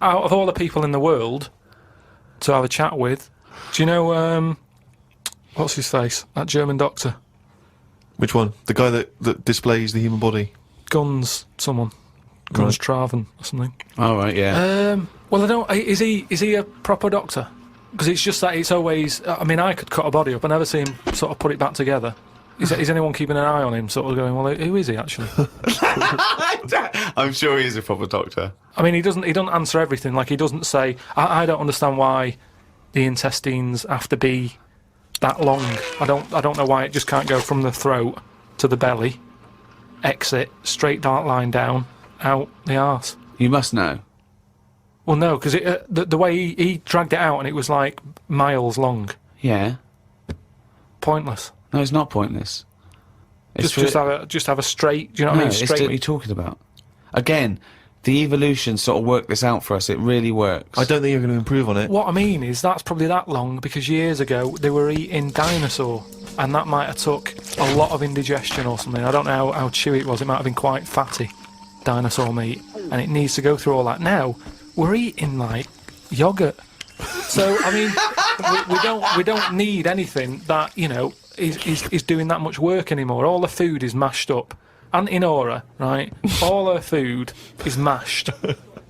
out of all the people in the world to have a chat with, do you know, what's his face? That German doctor. Which one? The guy that displays the human body? Guns Traven or something. Oh, right, yeah. Well, I don't... Is he a proper doctor? Because it's just that it's always... I mean, I could cut a body up. I never see him sort of put it back together. Is anyone keeping an eye on him, sort of going, well, who is he, actually? I'm sure he is a proper doctor. I mean, he doesn't answer everything. Like, he doesn't say... I don't understand why the intestines have to be that long. I don't know why it just can't go from the throat to the belly, exit, straight dark line down, out the arse. You must know. Well, no, because the way he dragged it out and it was like miles long. Yeah. Pointless. No, it's not pointless. It's Just have a straight. Do you know what I mean? Straight. What are you talking about? Again, the evolution sort of worked this out for us. It really works. I don't think you're going to improve on it. What I mean is that's probably that long because years ago they were eating dinosaur, and that might have took a lot of indigestion or something. I don't know how chewy it was. It might have been quite fatty, dinosaur meat, and it needs to go through all that. Now we're eating like yogurt. So I mean, we don't need anything that is doing that much work anymore. All the food is mashed up. Auntie Nora, right? All her food is mashed.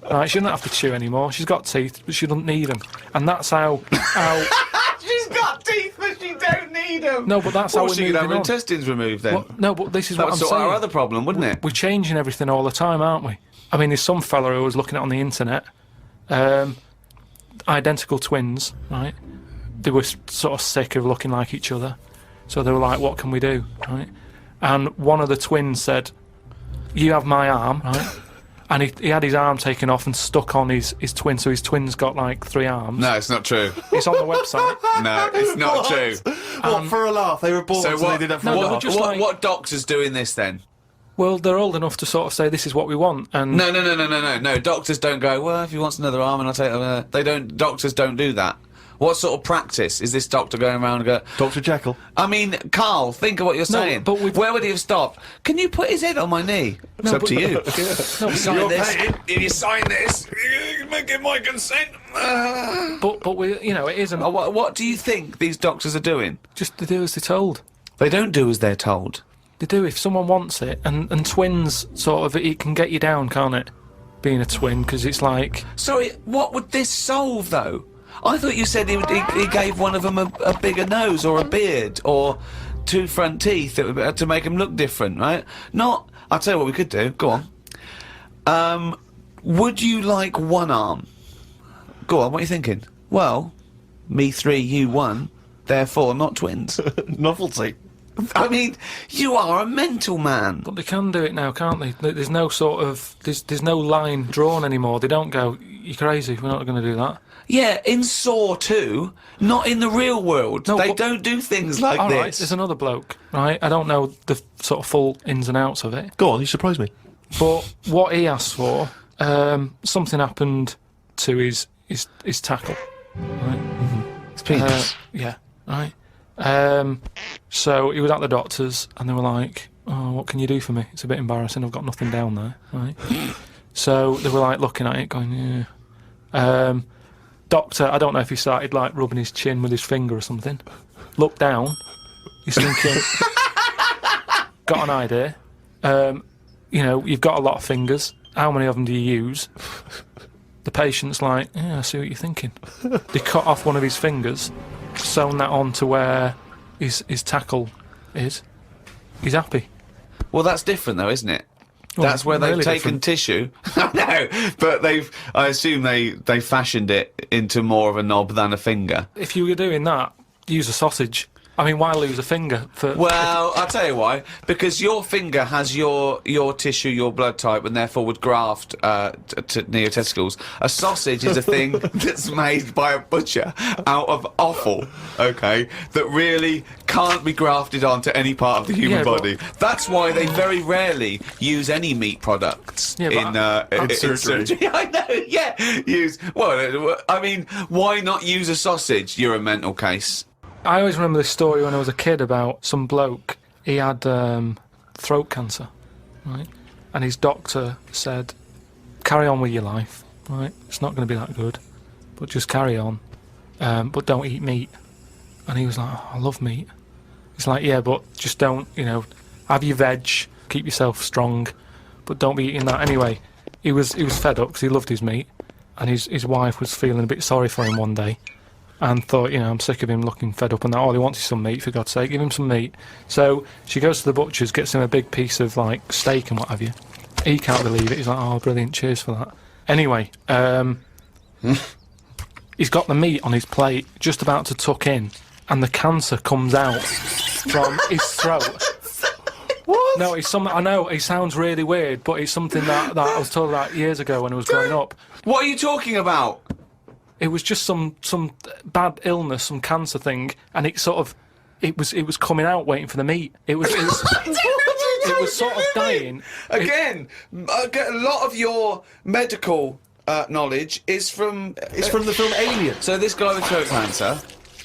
Right? She doesn't have to chew anymore. She's got teeth, but she doesn't need them. And that's how She's got teeth, but she don't need them. No, but that's how we're she moving could have her on. intestines removed then. Well, no, but this is that what would I'm sort saying. our other problem, wouldn't it? We're changing everything all the time, aren't we? I mean, there's some fella who was looking at on the internet, identical twins, right? They were sort of sick of looking like each other, so they were like, "What can we do?" Right? And one of the twins said, "You have my arm," right? And he had his arm taken off and stuck on his twin, so his twin's got like 3 arms. No, it's not true. It's on the website. No, it's not true. What, for a laugh? They were born, so they did that for a laugh. What doctor's doing this then? Well, they're old enough to sort of say this is what we want, and No. Doctors don't go, well, if he wants another arm, and I'll take it. They don't. Doctors don't do that. What sort of practice is this doctor going around and go... Dr. Jekyll. I mean, Carl, think of what you're saying. But where would he have stopped? Can you put his head on my knee? It's up to you. No, sign this. If you sign this, you give my consent. But we, it isn't. What do you think these doctors are doing? Just to do as they're told. They don't do as they're told. They do if someone wants it, and twins sort of it can get you down, can't it? Being a twin, because it's like. Sorry, what would this solve though? I thought you said he gave one of them a bigger nose or a beard or 2 front teeth to make him look different, right? Not. I'll tell you what we could do. Go on. Would you like 1 arm? Go on. What are you thinking? Well, me 3, you 1. Therefore, not twins. Novelty. I mean, you are a mental man. But they can do it now, can't they? There's no sort of there's no line drawn anymore. They don't go, "You're crazy. We're not going to do that." Yeah, in Saw 2, not in the real world. No, they don't do things like all this. Right, there's another bloke, right? I don't know the sort of full ins and outs of it. Go on, you surprised me. But what he asked for, something happened to his tackle. Right? It's penis. Yeah, right. So he was at the doctor's, and they were like, "Oh, what can you do for me? It's a bit embarrassing. I've got nothing down there." Right. So they were like looking at it, going, "Yeah." Doctor, I don't know if he started like rubbing his chin with his finger or something. Looked down. He's thinking, got an idea. You've got a lot of fingers. How many of them do you use? The patient's like, "Yeah, I see what you're thinking." They cut off one of his fingers, sewn that on to where his tackle is. He's happy. Well, that's different though, isn't it? Well, that's where they've really taken different. tissue. No, but I assume they fashioned it into more of a knob than a finger. If you were doing that, use a sausage. I mean, why lose a finger? Well, I'll tell you why. Because your finger has your tissue, your blood type, and therefore would graft near your testicles. A sausage is a thing that's made by a butcher out of offal, okay, that really can't be grafted onto any part of the human body. That's why they very rarely use any meat products in surgery. I know, yeah. Well, I mean, why not use a sausage? You're a mental case. I always remember this story when I was a kid about some bloke. He had throat cancer, right? And his doctor said, "Carry on with your life. right? It's not going to be that good, but just carry on. But don't eat meat. And he was like, oh, I love meat. He's like, yeah, but just don't, have your veg, keep yourself strong, but don't be eating that. Anyway, he was fed up because he loved his meat, and his wife was feeling a bit sorry for him one day, and thought, I'm sick of him looking fed up and that. All he wants is some meat, for God's sake, give him some meat. So she goes to the butcher's, gets him a big piece of like steak and what have you. He can't believe it. He's like, oh, brilliant, cheers for that. Anyway, he's got the meat on his plate, just about to tuck in, and the cancer comes out from his throat. What? No, it's something. I know it sounds really weird, but it's something that I was told about years ago when I was growing up. What are you talking about? It was just some bad illness, some cancer thing, and it was coming out waiting for the meat. It was sort of dying. Again, a lot of your medical knowledge is from the film Alien. So this guy with throat cancer,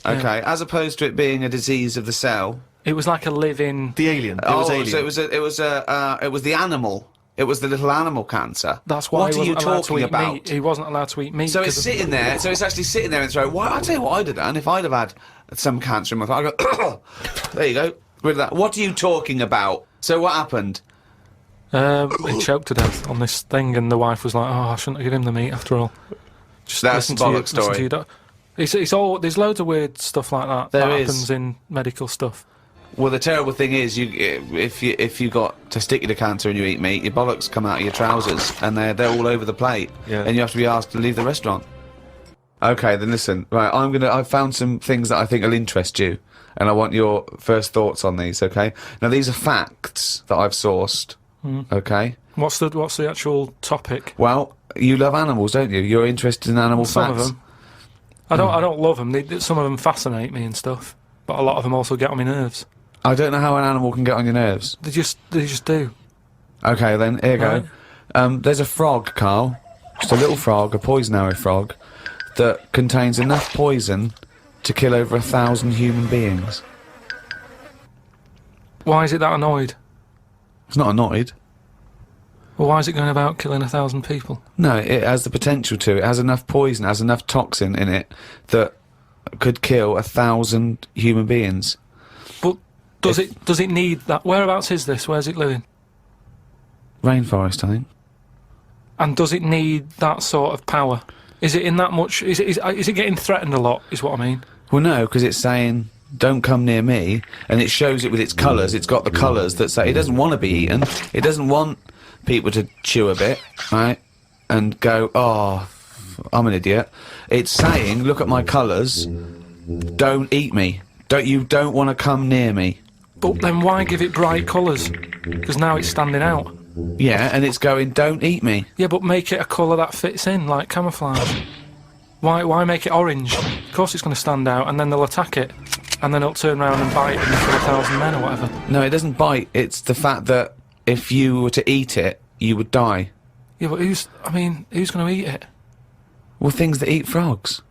okay, as opposed to it being a disease of the cell. It was like a living. The Alien. It was Alien. So it was the animal. It was the little animal cancer. That's why What he are you wasn't allowed to talking eat about? meat. He wasn't allowed to eat meat. So it's sitting there. So it's actually sitting there in the throat. Why? I'll tell you what I'd have done if I'd have had some cancer in my throat. I'd go, there you go, rid of that. What are you talking about? So what happened? He choked to death on this thing, and the wife was like, "Oh, I shouldn't have given him the meat after all." Just That's listen a to your- bollock story. listen to your doc- It's all. There's loads of weird stuff like that There that is. happens in medical stuff. Well, the terrible thing is, if you got testicular cancer and you eat meat, your bollocks come out of your trousers, and they're all over the plate, Yeah. and you have to be asked to leave the restaurant. Okay, then listen. Right, I've found some things that I think will interest you, and I want your first thoughts on these. Okay. Now these are facts that I've sourced. Okay. What's the actual topic? Well, you love animals, don't you? You're interested in animal Some facts. of them. I don't love them. Some of them fascinate me and stuff, but a lot of them also get on my nerves. I don't know how an animal can get on your nerves. They just do. Okay, then here you go. Right. There's a frog, Carl. Just a little frog, a poison arrow frog, that contains enough poison to kill over 1,000 human beings. Why is it that annoyed? It's not annoyed. Well, why is it going about killing 1,000 people? No, it has the potential to. It has enough poison, it has enough toxin in it that could kill 1,000 human beings. But does it need that? Whereabouts is this? Where's it living? Rainforest, I think. And does it need that sort of power? Is it in that much? Is it getting threatened a lot? Is what I mean. Well, no, because it's saying, don't come near me, and it shows it with its colours. It's got the colours that say it doesn't want to be eaten. It doesn't want people to chew a bit, right, and go, oh, I'm an idiot. It's saying, look at my colours, don't eat me. You don't want to come near me. But then why give it bright colours? Because now it's standing out. Yeah, and it's going, don't eat me. Yeah, but make it a colour that fits in, like camouflage. Why make it orange? Of course it's going to stand out, and then they'll attack it. And then it'll turn around and bite and kill 1,000 men or whatever. No, it doesn't bite. It's the fact that if you were to eat it, you would die. Yeah, but who's going to eat it? Well, things that eat frogs.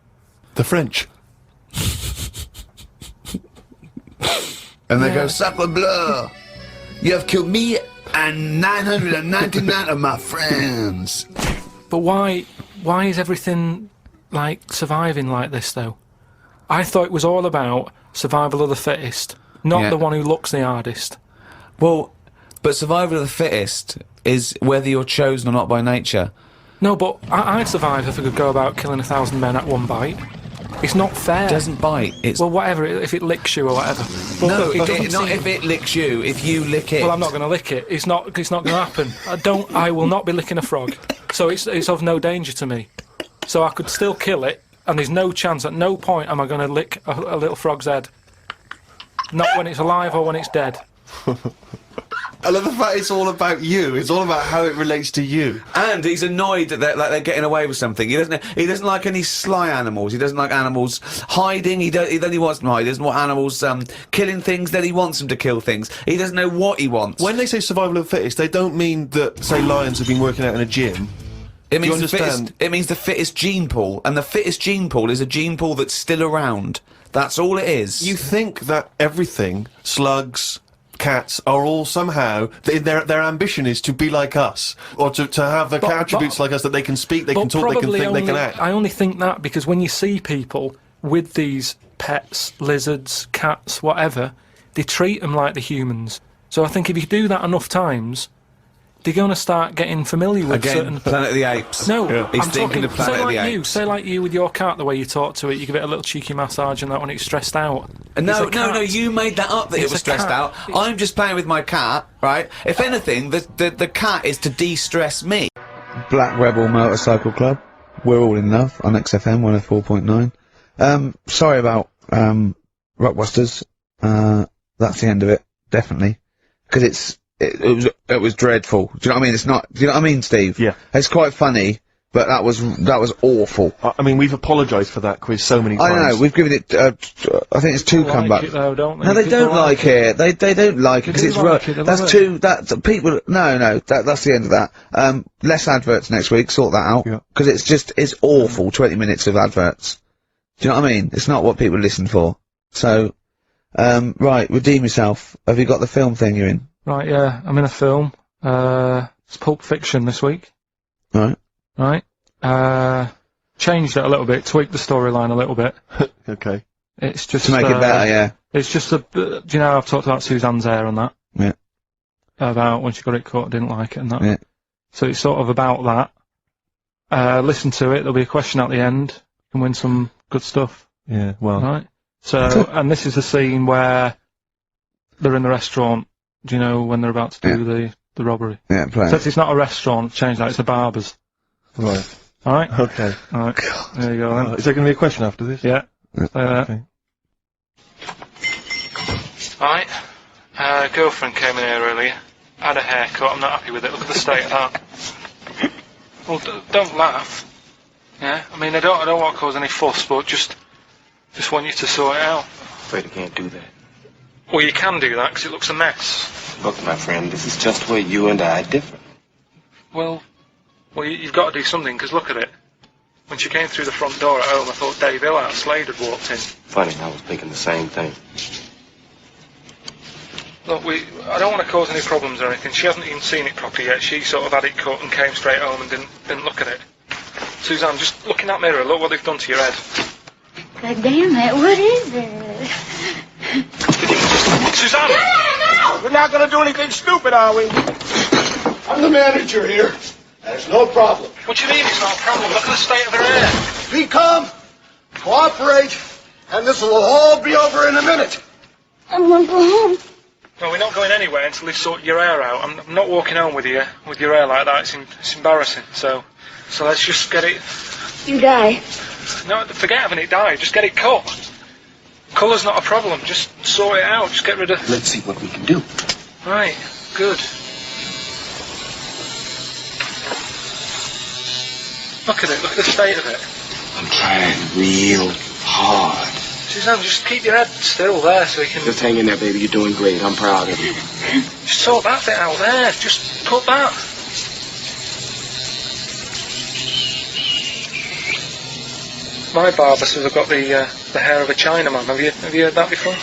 The French. And they Yeah. go, sacre bleu! You have killed me and 999 of my friends. But why is everything, like, surviving like this, though? I thought it was all about survival of the fittest, not Yeah. the one who looks the hardest. Well, but survival of the fittest is whether you're chosen or not by nature. No, but I'd survive if I could go about killing 1,000 men at one bite. It's not fair. It doesn't bite. It's Well, whatever, if it licks you or whatever. But no, it doesn't not seem- if it licks you. If you lick it. Well, I'm not going to lick it. It's not going to happen. I will not be licking a frog. So it's of no danger to me. So I could still kill it, and there's no chance, at no point am I going to lick a little frog's head. Not when it's alive or when it's dead. I love the fact it's all about you. It's all about how it relates to you. And he's annoyed that they're getting away with something. He doesn't like any sly animals. He doesn't like animals hiding. He only wants them hide. He doesn't want animals killing things. Then he wants them to kill things. He doesn't know what he wants. When they say survival of the fittest, they don't mean that, say, lions have been working out in a gym. It Do you means the fittest. understand? It means the fittest gene pool, and the fittest gene pool is a gene pool that's still around. That's all it is. You think that everything, slugs, cats are all somehow their ambition is to be like us, or to have the attributes like us, that they can speak, they can talk, they can think, they can act. I only think that because when you see people with these pets, lizards, cats, whatever, they treat them like the humans. So I think if you do that enough times, they're going to start getting familiar with certain... Planet of the Apes. No, He's I'm thinking talking, of Planet of the like Apes. Say like you with your cat, the way you talk to it, you give it a little cheeky massage and that when it's stressed out. No, you made that up, that it was stressed out. I'm just playing with my cat, right? If anything, the cat is to de-stress me. Black Rebel Motorcycle Club. We're all in love on XFM 104.9. Sorry about Rockbusters. That's the end of it, definitely, because it was dreadful. Do you know what I mean? It's not. Do you know what I mean, Steve? Yeah. It's quite funny, but that was awful. I mean, we've apologised for that quiz so many times. I know. We've given it. I think it's 2 comebacks. Like it though, don't they? No, they don't like it. They don't like it because it's like it, that's too. That's people. No. That's the end of that. Less adverts next week. Sort that out. Yeah. Because it's awful. 20 minutes of adverts. Do you know what I mean? It's not what people listen for. So, right, redeem yourself. Have you got the film thing you're in? Right, yeah, I'm in a film. It's Pulp Fiction this week. Right. Right. Changed it a little bit, tweaked the storyline a little bit. Okay. It's just To make it better, yeah. It's just do you know I've talked about Suzanne's hair and that? Yeah. About when she got it cut, didn't like it and that. Yeah. So it's sort of about that. Listen to it, there'll be a question at the end. You can win some good stuff. Yeah, well. Right. So, and this is the scene where they're in the restaurant. Do you know when they're about to do the robbery? Yeah, play. So it's not a restaurant, change that, it's a barber's. Right. Alright? Okay. Alright. There you go then. Is there going to be a question after this? Yeah. Stay there. Okay. Alright. Girlfriend came in here earlier. Had a haircut, I'm not happy with it. Look at the state of that. Well, don't laugh. Yeah? I mean, I don't want to cause any fuss, but just want you to sort it out. Afraid I can't do that. Well, you can do that, because it looks a mess. Look, my friend, this is just where you and I differ. Well, you've got to do something, because look at it. When she came through the front door at home, I thought Dave Hill out of Slade had walked in. Funny, I was thinking the same thing. Look, I don't want to cause any problems or anything. She hasn't even seen it properly yet. She sort of had it cut and came straight home and didn't look at it. Suzanne, just look in that mirror. Look what they've done to your head. God damn it, what is it? Suzanne! No! We're not gonna do anything stupid, are we? I'm the manager here. There's no problem. What do you mean it's not a problem? Look at the state of her hair. Be calm, cooperate, and this will all be over in a minute. I want to go home. No, we're not going anywhere until they sort your hair out. I'm not walking home with you with your hair like that. It's embarrassing. So let's just get it. You die. No, forget having it dye. Just get it cut. Colour's not a problem. Just sort it out. Just get rid of... Let's see what we can do. Right. Good. Look at it. Look at the state of it. I'm trying real hard. Suzanne, just keep your head still there so you can... Just hang in there, baby. You're doing great. I'm proud of you. Just sort that bit out there. Just cut that. My barber says I've got the hair of a Chinaman. Have you heard that before?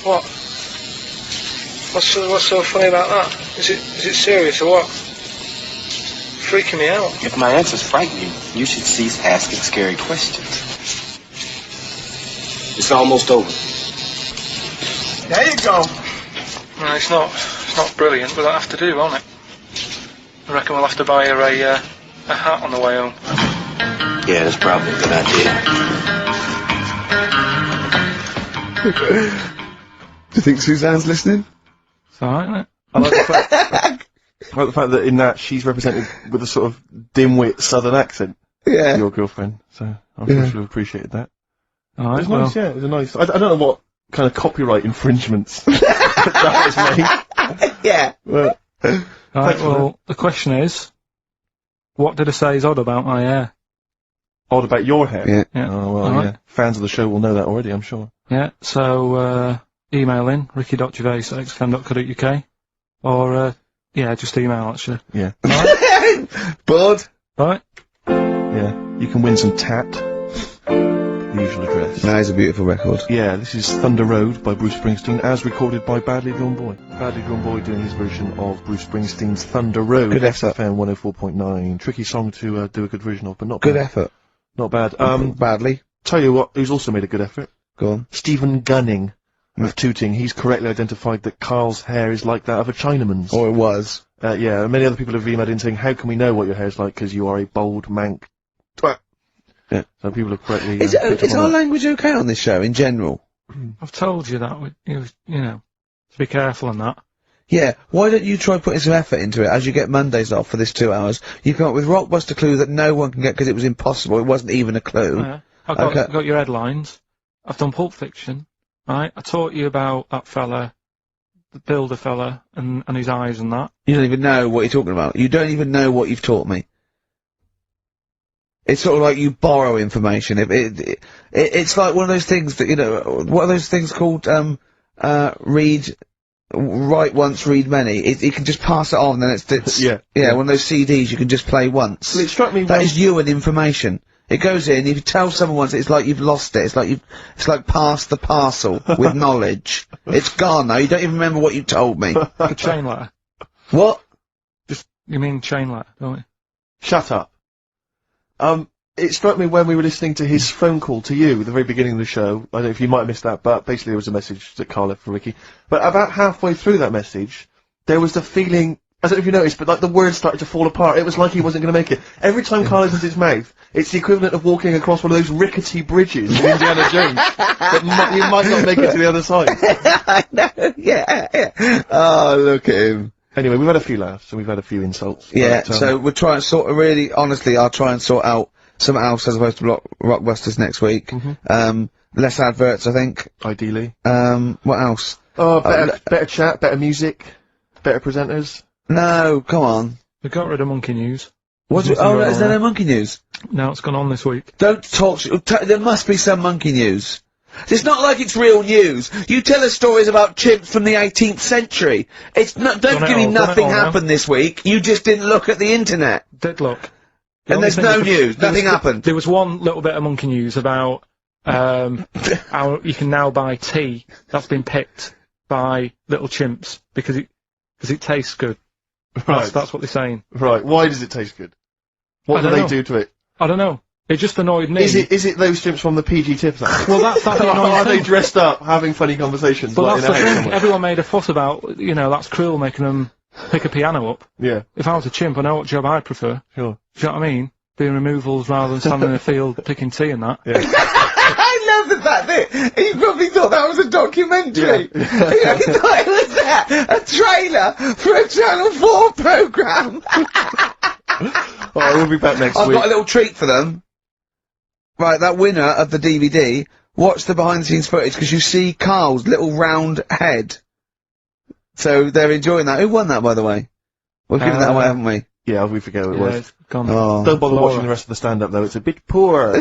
What? What's so funny about that? Is it serious or what? Freaking me out. If my answers frighten you, you should cease asking scary questions. It's almost over. There you go. No, it's not brilliant, but that'll have to do, won't it? I reckon we'll have to buy her a hat on the way home. Yeah, that's probably a good idea. Do you think Suzanne's listening? It's alright, isn't it? I like the fact that in that she's represented with a sort of dimwit southern accent. Yeah. Your girlfriend, so I'm sure she'll have appreciated that. Alright, It's nice, yeah, it's a nice... I don't know what kind of copyright infringements that was made. Yeah. But, Right, well, the question is, what did I say is odd about my hair? odd about your hair? Yeah. Yeah. Oh, well, Alright. yeah. Fans of the show will know that already, I'm sure. Yeah, so, email in, ricky.gervais@xfm.co.uk, or, just email, actually. Yeah. Bud. Right? Yeah. You can win some tat. The usual address. That is a beautiful record. Yeah, this is Thunder Road by Bruce Springsteen, as recorded by Badly Drawn Boy. Badly Drawn Boy doing his version of Bruce Springsteen's Thunder Road. Good effort. XFM 104.9. Tricky song to do a good version of, but not Good bad. effort. Not bad. Badly. Tell you what, who's also made a good effort? Go on. Stephen Gunning of Tooting. He's correctly identified that Carl's hair is like that of a Chinaman's. Or it was. Yeah, many other people have emailed in saying, how can we know what your hair's like, because you are a bold mank twat. Yeah. So people have correctly... Is our language okay on this show, in general? I've told you that, you know, to be careful on that. Yeah, why don't you try putting some effort into it, as you get Mondays off for this 2 hours? You come up with Rockbuster clue that no one can get because it was impossible, it wasn't even a clue. Yeah. I've got your headlines. I've done Pulp Fiction, right? I taught you about that fella, the builder fella, and his eyes and that. You don't even know what you're talking about. You don't even know what you've taught me. It's sort of like you borrow information. It's like one of those things that, you know, what are those things called, write once, read many. You can just pass it on, and it's Yeah. one of those CDs you can just play once. Well, it struck me That when- is you and information. It goes in, if you tell someone once, it's like you've lost it. It's like pass the parcel with knowledge. It's gone now, you don't even remember what you told me. Like a chain letter. What? You mean chain letter, don't you? Shut up. It struck me when we were listening to his phone call to you at the very beginning of the show. I don't know if you might have missed that, but basically there was a message that Carl left for Ricky. But about halfway through that message, there was the feeling, I don't know if you noticed, but like the words started to fall apart. It was like he wasn't going to make it. Every time Carl opens his mouth, it's the equivalent of walking across one of those rickety bridges in Indiana Jones. That you might not make it to the other side. I know, yeah. Oh, look at him. Anyway, we've had a few laughs, and we've had a few insults. Yeah, but, so we'll try and sort of really, honestly, I'll try and sort out something else as opposed to Rockbusters next week. Less adverts, I think. Ideally. What else? Oh, better chat, better music, better presenters. No, come on. We got rid of Monkey News. What's There's it? nothing Oh, going is on there there. no monkey news? No, it's gone on this week. Don't talk, there must be some monkey news. It's not like it's real news. You tell us stories about chimps from the 18th century. It's not, don't give me nothing happened this week. You just didn't look at the internet. Did look. And there's no news. Nothing happened. There was one little bit of monkey news about how you can now buy tea that's been picked by little chimps because it tastes good. Right. That's what they're saying. Right. Why does it taste good? What do they do to it? I don't know. It just annoyed me. Is it those chimps from the PG Tips Act? Well, that's the annoying Are they thing. dressed up, having funny conversations? But like that's in a the house thing. somewhere? Everyone made a fuss about, you know, that's cruel making them pick a piano up. Yeah. If I was a chimp, I know what job I'd prefer. Sure. Do you know what I mean? Doing removals rather than standing in a field picking tea and that. Yeah. I love the fact that he probably thought that was a documentary. Yeah. He thought it was a trailer for a Channel 4 programme. Oh, we'll be back next I've week. got a little treat for them. Right, that winner of the DVD, watch the behind-the-scenes footage because you see Carl's little round head. So they're enjoying that. Who won that, by the way? We've given that away, haven't we? Yeah, we forget who it Yeah, was. it's gone. Oh. Don't bother Laura. watching the rest of the stand-up, though. It's a bit poor.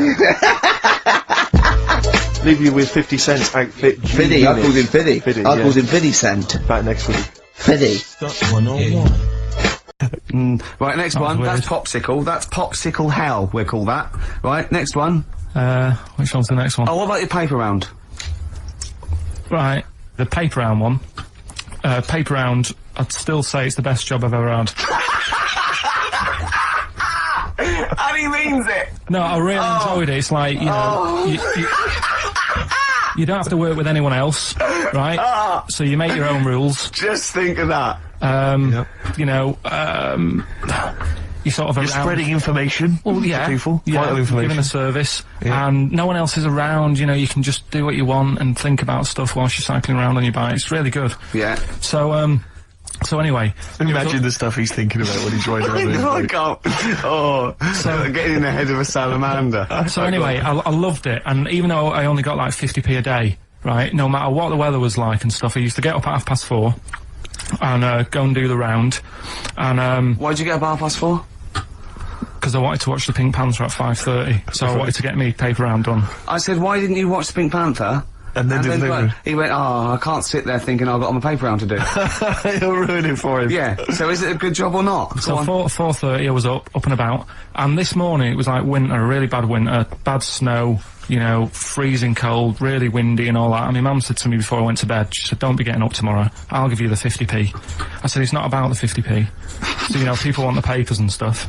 Leave you with 50 Cent's outfit. Fiddy, I called him Fiddy. Fiddy, I yeah. called him Fiddy Cent. Back next week. Fiddy. Right, next one. weird. That's Popsicle. That's Popsicle Hell, we'll call that. Right, next one. Which one's the next one? Oh, what about your paper round? Right, the paper round one. Paper round, I'd still say it's the best job I've ever had. And he means it! No, I really enjoyed it. It's like, you know, you don't have to work with anyone else, right? So you make your own rules. Just think of that. You know, you sort of You're around. spreading information. Well, yeah, to people. yeah, Vital information. giving a service, Yeah. and no one else is around. You know, you can just do what you want and think about stuff whilst you're cycling around on your bike. It's really good. Yeah. So anyway, Imagine the stuff he's thinking about when he's riding around. Oh, I can't. Oh, so getting in the head of a salamander. So anyway, I loved it, and even though I only got like 50p a day, right, no matter what the weather was like and stuff, I used to get up at 4:30 and go and do the round, and Why'd you get up at 4:30? because I wanted to watch the Pink Panther at 5:30, so I wanted to get me paper round done. I said, why didn't you watch the Pink Panther? And then did well, he went, oh, I can't sit there thinking I've got my paper round to do. He'll ruin it for him. Yeah, so is it a good job or not? So 4:30 I was up and about, and this morning it was like winter, really bad winter, bad snow, you know, freezing cold, really windy and all that. And my mum said to me before I went to bed, she said, don't be getting up tomorrow. I'll give you the 50p. I said, it's not about the 50p. So, you know, people want the papers and stuff.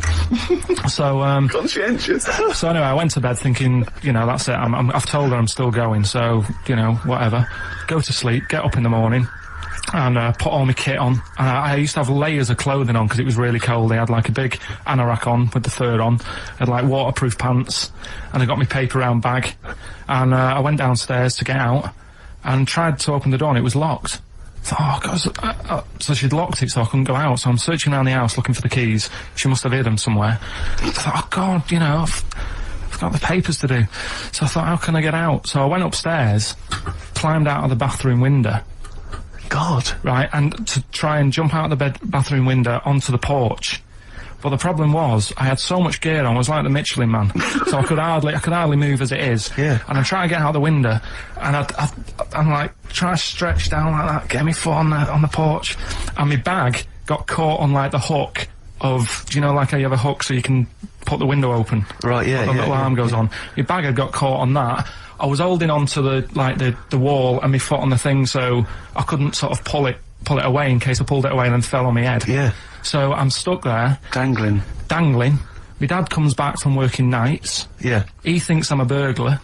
So, Conscientious. so anyway, I went to bed thinking, you know, that's it. I've told her I'm still going, so, you know, whatever. Go to sleep, get up in the morning, and put all my kit on. And I used to have layers of clothing on because it was really cold. I had like a big anorak on with the fur on. I had like waterproof pants, and I got my paper round bag. And I went downstairs to get out and tried to open the door, and it was locked. I thought, oh God, so she'd locked it so I couldn't go out. So I'm searching around the house looking for the keys. She must have hid them somewhere. I thought, oh God, you know, I've got the papers to do. So I thought, how can I get out? So I went upstairs, climbed out of the bathroom window. God. Right, and to try and jump out of the bathroom window onto the porch. But the problem was, I had so much gear on, I was like the Michelin Man. So I could hardly move as it is. Yeah. And I'm trying to get out the window, and I'm like, trying to stretch down like that, get my foot on the porch. And my bag got caught on like the hook of, do you know like how you have a hook so you can put the window open? Right, yeah, The little arm goes on. My bag had got caught on that. I was holding onto the wall and my foot on the thing, so I couldn't sort of pull it away in case I pulled it away and then fell on my head. Yeah. So I'm stuck there. Dangling. My dad comes back from working nights. Yeah. He thinks I'm a burglar.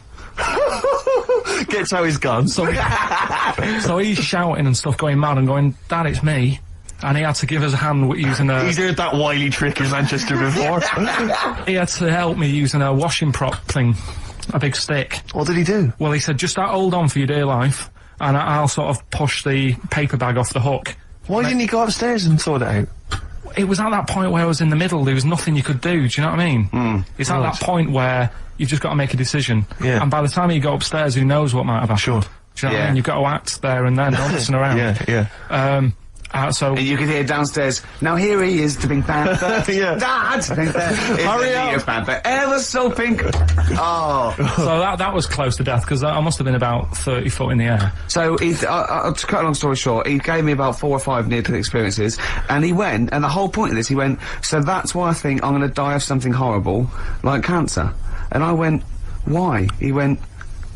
Gets out his gun. So he's shouting and stuff, going mad and going, Dad, it's me. And he had to give us a hand using a... He's heard that wily trick in Manchester before. He had to help me using a washing prop thing. A big stick. What did he do? Well, he said, just hold on for your dear life, and I'll sort of push the paper bag off the hook. Why didn't he go upstairs and sort it out? It was at that point where I was in the middle, there was nothing you could do, do you know what I mean? It's at that point where you've just got to make a decision. Yeah. And by the time you go upstairs, who knows what might have happened. Sure. Do you know what I mean? You've got to act there and then, don't listen around. Yeah. So... And you could hear downstairs, now here he is, the Pink Panther. Yeah. Dad! Hurry up! Panther, ever so pink. Oh. So that was close to death, because I must have been about 30 foot in the air. So, to cut a long story short, he gave me about 4 or 5 near-death experiences, and he went, and the whole point of this, he went, so that's why I think I'm going to die of something horrible, like cancer. And I went, why? He went,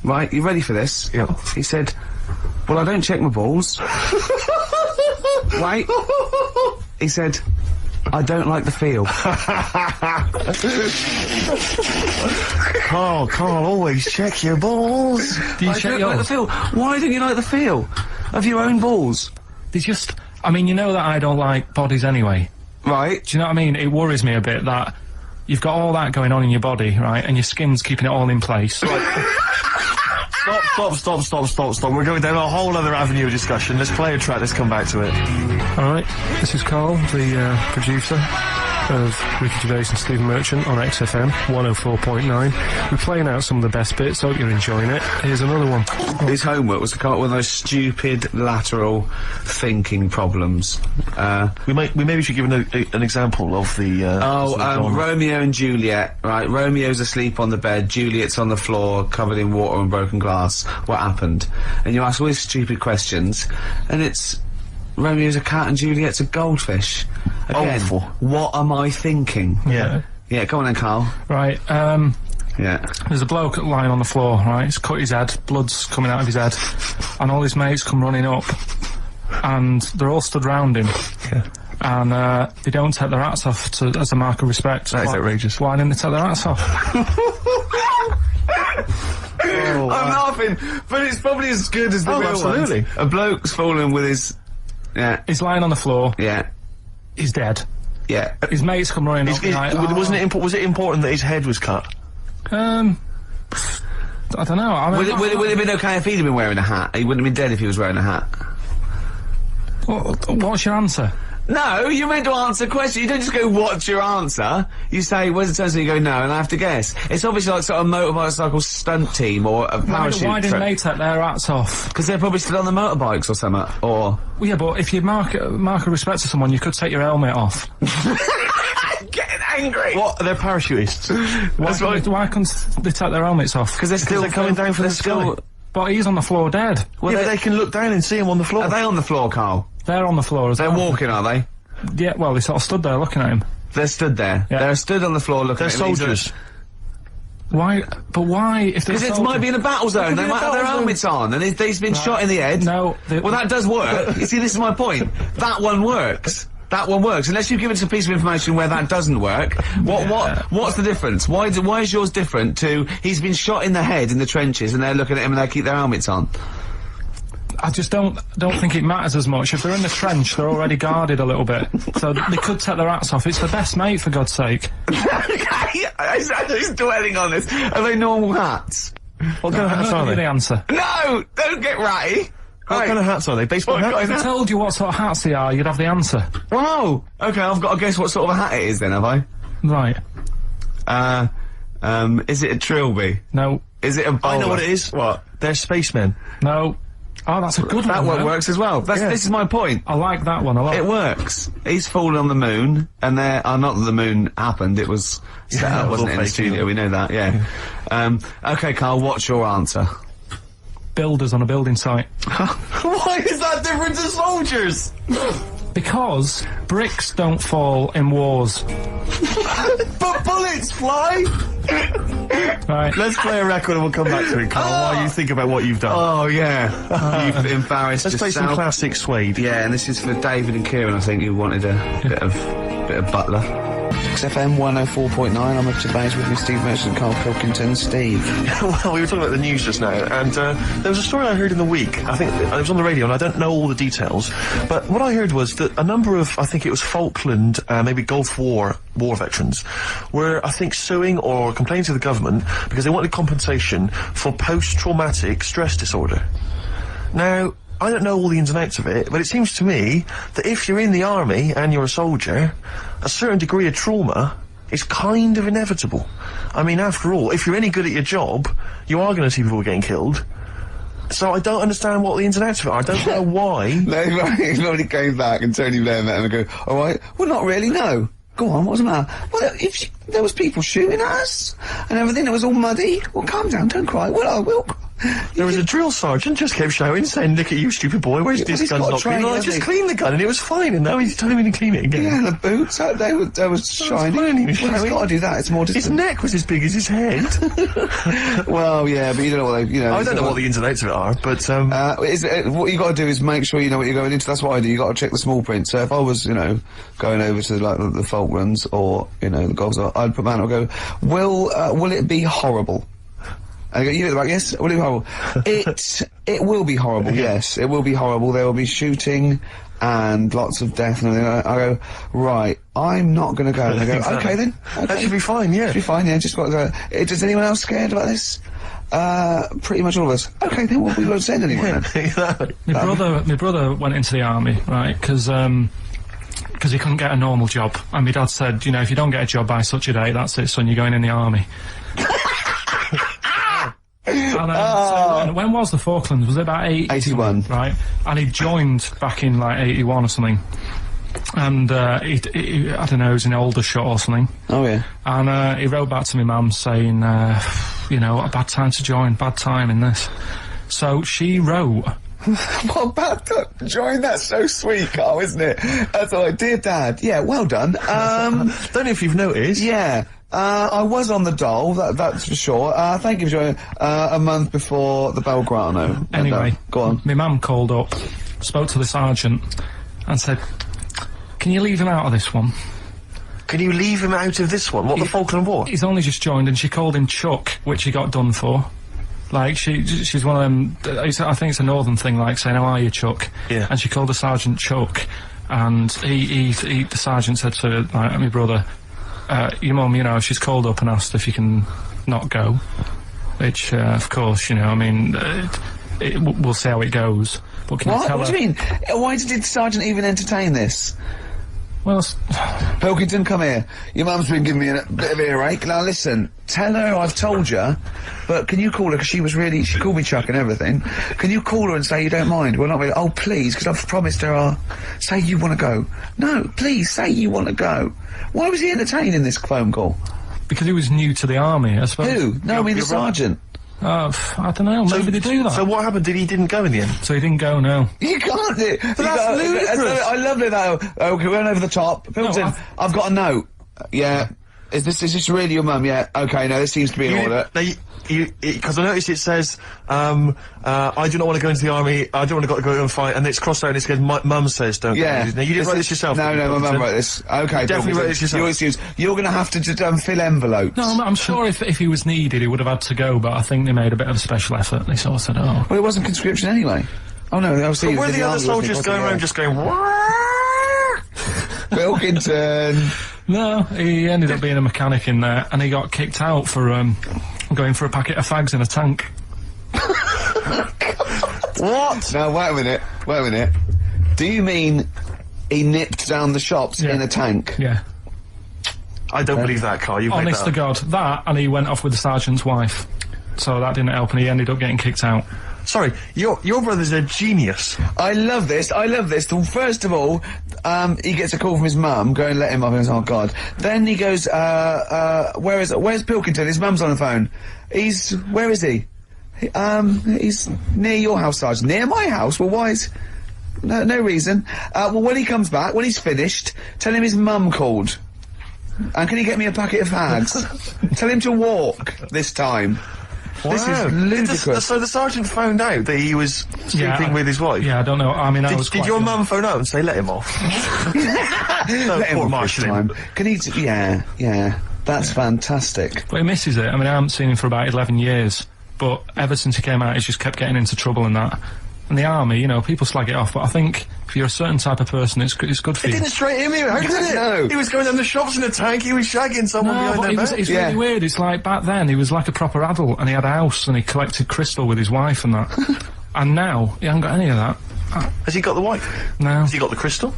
right, you ready for this? Yeah. He said, well, I don't check my balls. Wait. He said, I don't like the feel. Carl, always check your balls. Do you I check don't like the yours? feel. Why don't you like the feel of your own balls? They just... I mean, you know that I don't like bodies anyway. Right. Do you know what I mean? It worries me a bit that you've got all that going on in your body, right, and your skin's keeping it all in place. Stop. We're going down a whole other avenue of discussion. Let's play a track, let's come back to it. Alright, this is Carl, the producer of Ricky Gervais and Stephen Merchant on XFM 104.9. We're playing out some of the best bits, hope you're enjoying it. Here's another one. His homework was to come up with those stupid lateral thinking problems. We maybe should give an example of the... Romeo and Juliet, right? Romeo's asleep on the bed, Juliet's on the floor, covered in water and broken glass. What happened? And you ask all these stupid questions, and it's... Romeo's a cat and Juliet's a goldfish. Again, awful. What am I thinking? Yeah. Yeah, come on then, Carl. Right, Yeah. there's a bloke lying on the floor, right? He's cut his head, blood's coming out of his head, and all his mates come running up, and they're all stood round him. Yeah. And they don't take their hats off as a mark of respect. That is outrageous. Why didn't they take their hats off? I'm laughing, but it's probably as good as the real absolutely. ones. A bloke's fallen with his... Yeah. He's lying on the floor. Yeah. He's dead. Yeah. His mates come running up. Was it important that his head was cut? I don't know. I mean, Would it have been okay if he'd have been wearing a hat? He wouldn't have been dead if he was wearing a hat. What's your answer? No, you're meant to answer questions. You don't just go, what's your answer? You say, where's the answer? You go, no, and I have to guess. It's obviously like sort of motorcycle stunt team or a parachute Why didn't trip. they take their hats off? Because they're probably still on the motorbikes or something, or... Well, yeah, but if you mark a respect to someone, you could take your helmet off. I'm getting angry! What? They're parachutists. Why couldn't they take their helmets off? Because they're coming down from the sky. But he's on the floor dead. Well, yeah, but they can look down and see him on the floor. Are they on the floor, Carl? They're on the floor as They're well. walking, are they? Yeah, well, they sort of stood there looking at him. They're stood there. Yeah. They're stood on the floor looking They're at him. soldiers. Why? But why? If Because it might be in a battle zone, they might have their helmets on, and he's been shot in the head. No. Well, that does work. You see, this is my point. That one works. That one works. Unless you give us a piece of information where that doesn't work. What's the difference? Why is yours different to he's been shot in the head in the trenches and they're looking at him and they keep their helmets on? I just don't think it matters as much. If they're in the trench, they're already guarded a little bit, so they could take their hats off. It's the best mate, for God's sake. He's dwelling on this. Are they normal hats? What kind of hats are The they? answer. No! Don't get ratty! What kind of hats are they? Baseball hats? If I told you what sort of hats they are, you'd have the answer. Wow! Okay, I've got to guess what sort of a hat it is then, have I? Right. Is it a trilby? No. Is it a bowler? I know what it is. What? They're spacemen. No. Oh, that's a good That one. one though. works as well. This is my point. I like that one a lot. It works. He's fallen on the moon, and not that the moon happened, it was set up, wasn't it, in the fake, studio, we know that, yeah. Okay, Carl, what's your answer? Builders on a building site. Why is that different to soldiers? Because bricks don't fall in wars. But bullets fly! Right. Let's play a record and we'll come back to it, Carl, while you think about what you've done. Oh, yeah. You've embarrassed Let's play some yourself. classic Suede. Yeah, and this is for David and Kieran, I think, who wanted a bit of Butler. XFM 104.9, I'm up to base with me, Steve Merchant, Karl Pilkington. Steve. Well, we were talking about the news just now, and there was a story I heard in the week. I think it was on the radio, and I don't know all the details. But what I heard was that a number of, I think it was Falkland, maybe Gulf War veterans, were, I think, suing or complaining to the government because they wanted compensation for post-traumatic stress disorder. Now, I don't know all the ins and outs of it, but it seems to me that if you're in the army and you're a soldier, a certain degree of trauma is kind of inevitable. I mean, after all, if you're any good at your job, you are going to see people getting killed. So I don't understand what the ins and outs of it are. I don't know why. Nobody came back and Tony Blair met him and go, all right, well, not really, no. Go on, what's the matter? Well, there was people shooting at us and everything, it was all muddy. Well, calm down, don't cry. Well, I will. There was a drill sergeant just kept shouting, saying, look at you, stupid boy, where's this he's gun's got not clean? trained, Well, I hasn't just he? cleaned the gun and it was fine, and now he's telling me to clean it again. Yeah, the boots, they were shiny. fine, he was Well, he's showing. got to do that, it's more His distant. neck was as big as his head. Well, yeah, but you don't know what I don't know what the ins and outs of it are, but, what you got to do is make sure you know what you're going into. That's what I do. You got to check the small print. So if I was, going over to like the Falklands or the Gulf, I'd put that and go, will it be horrible? And I go, you look back, yes, will it be horrible? It will be horrible. Yes, it will be horrible. There will be shooting and lots of death and everything. I go, right, I'm not going to go. And they go, Exactly. okay then. Okay. that should be fine, yeah. Should be fine, yeah, just got to go. Is anyone else scared about this? Pretty much all of us. Okay, then we won't send anyone then. Exactly. My brother went into the army, right, because he couldn't get a normal job. And my dad said, if you don't get a job by such a date, that's it, son, you're going in the army. And so when was the Falklands? Was it about 81. Right? And he joined back in, 81 or something. And, he I don't know, he was in Aldershot or something. Oh, yeah. And, he wrote back to my mum saying, a bad time to join, bad time in this. So she wrote... What about join? That's so sweet, Carl, isn't it? That's like, dear Dad, yeah, well done. Don't know if you've noticed. Yeah, I was on the dole, that's for sure. Thank you for joining, a month before the Belgrano. Anyway, go on. My mum called up, spoke to the sergeant, and said, can you leave him out of this one? Can you leave him out of this one? What, the Falkland War? He's only just joined, and she called him Chuck, which he got done for. She's one of them, I think it's a northern thing, saying, how are you, Chuck? Yeah. And she called the sergeant Chuck, and the sergeant said to my brother, your mum, she's called up and asked if you can not go. Which, of course, we'll see how it goes. But can you tell What her... do you mean? Why did the sergeant even entertain this? Well, Pilkington, come here. Your mum's been giving me a bit of earache. Now listen, tell her I've told you, but can you call her, because she called me Chuck and everything. Can you call her and say you don't mind? Well, not really. Oh, please, because I've promised her say you want to go. No, please, say you want to go. Why was he entertaining this phone call? because he was new to the army, I suppose. Who? No, I mean the sergeant. I don't know, maybe they do that. So what happened? He didn't go in the end? So he didn't go, no. You can't do it. But that's ludicrous. I love it though. Okay, we went over the top. Pilkington, No, I've got a note. Yeah. Is this really your mum? Yeah. Okay. No, this seems to be in order. Because I noticed it says, I do not want to go into the army, I don't want to go and fight, and it's crossed out and it says, my mum says don't Yeah. go. Now, you didn't write this yourself? No, my mum wrote this. Okay. You definitely wrote this yourself. Your excuse. You're gonna have to just, fill envelopes. No, I'm sure if he was needed, he would have had to go, but I think they made a bit of a special effort. They sort of said, oh. Well, it wasn't conscription anyway. Oh no, I was But were the other soldiers going around just going, Pilkington. No, he ended up being a mechanic in there, and he got kicked out for, going for a packet of fags in a tank. what? No, wait a minute. Do you mean he nipped down the shops in a tank? Yeah. I don't believe that, Carl. You've made Honest that to up. God. That, and he went off with the sergeant's wife. So that didn't help, and he ended up getting kicked out. Sorry, your brother's a genius. I love this. Well, first of all, he gets a call from his mum, go and let him off, and he goes, oh God. Then he goes, where's Pilkington? His mum's on the phone. Where is he? He's near your house, Sergeant. Near my house? Well, why is... No reason. Well, when he comes back, when he's finished, tell him his mum called. And can he get me a packet of fags? Tell him to walk this time. Wow. This is ludicrous. So the sergeant found out that he was sleeping with his wife? Yeah, I don't know. I mean, Did your mum phone out and say, let him off? No, Let him poor off Marshall. this time. Can he... Yeah. That's fantastic. But he misses it. I mean, I haven't seen him for about 11 years. But ever since he came out, he's just kept getting into trouble and that. And the army, you know, people slag it off, but I think if you're a certain type of person, it's good for It you. didn't straight him here. How did it? No. He was going down the shops in a tank. He was shagging someone No, behind but their back. it's really weird. It's like back then, he was like a proper adult, and he had a house, and he collected crystal with his wife and that. And now, he hasn't got any of that. Has he got the wife? No. Has he got the crystal?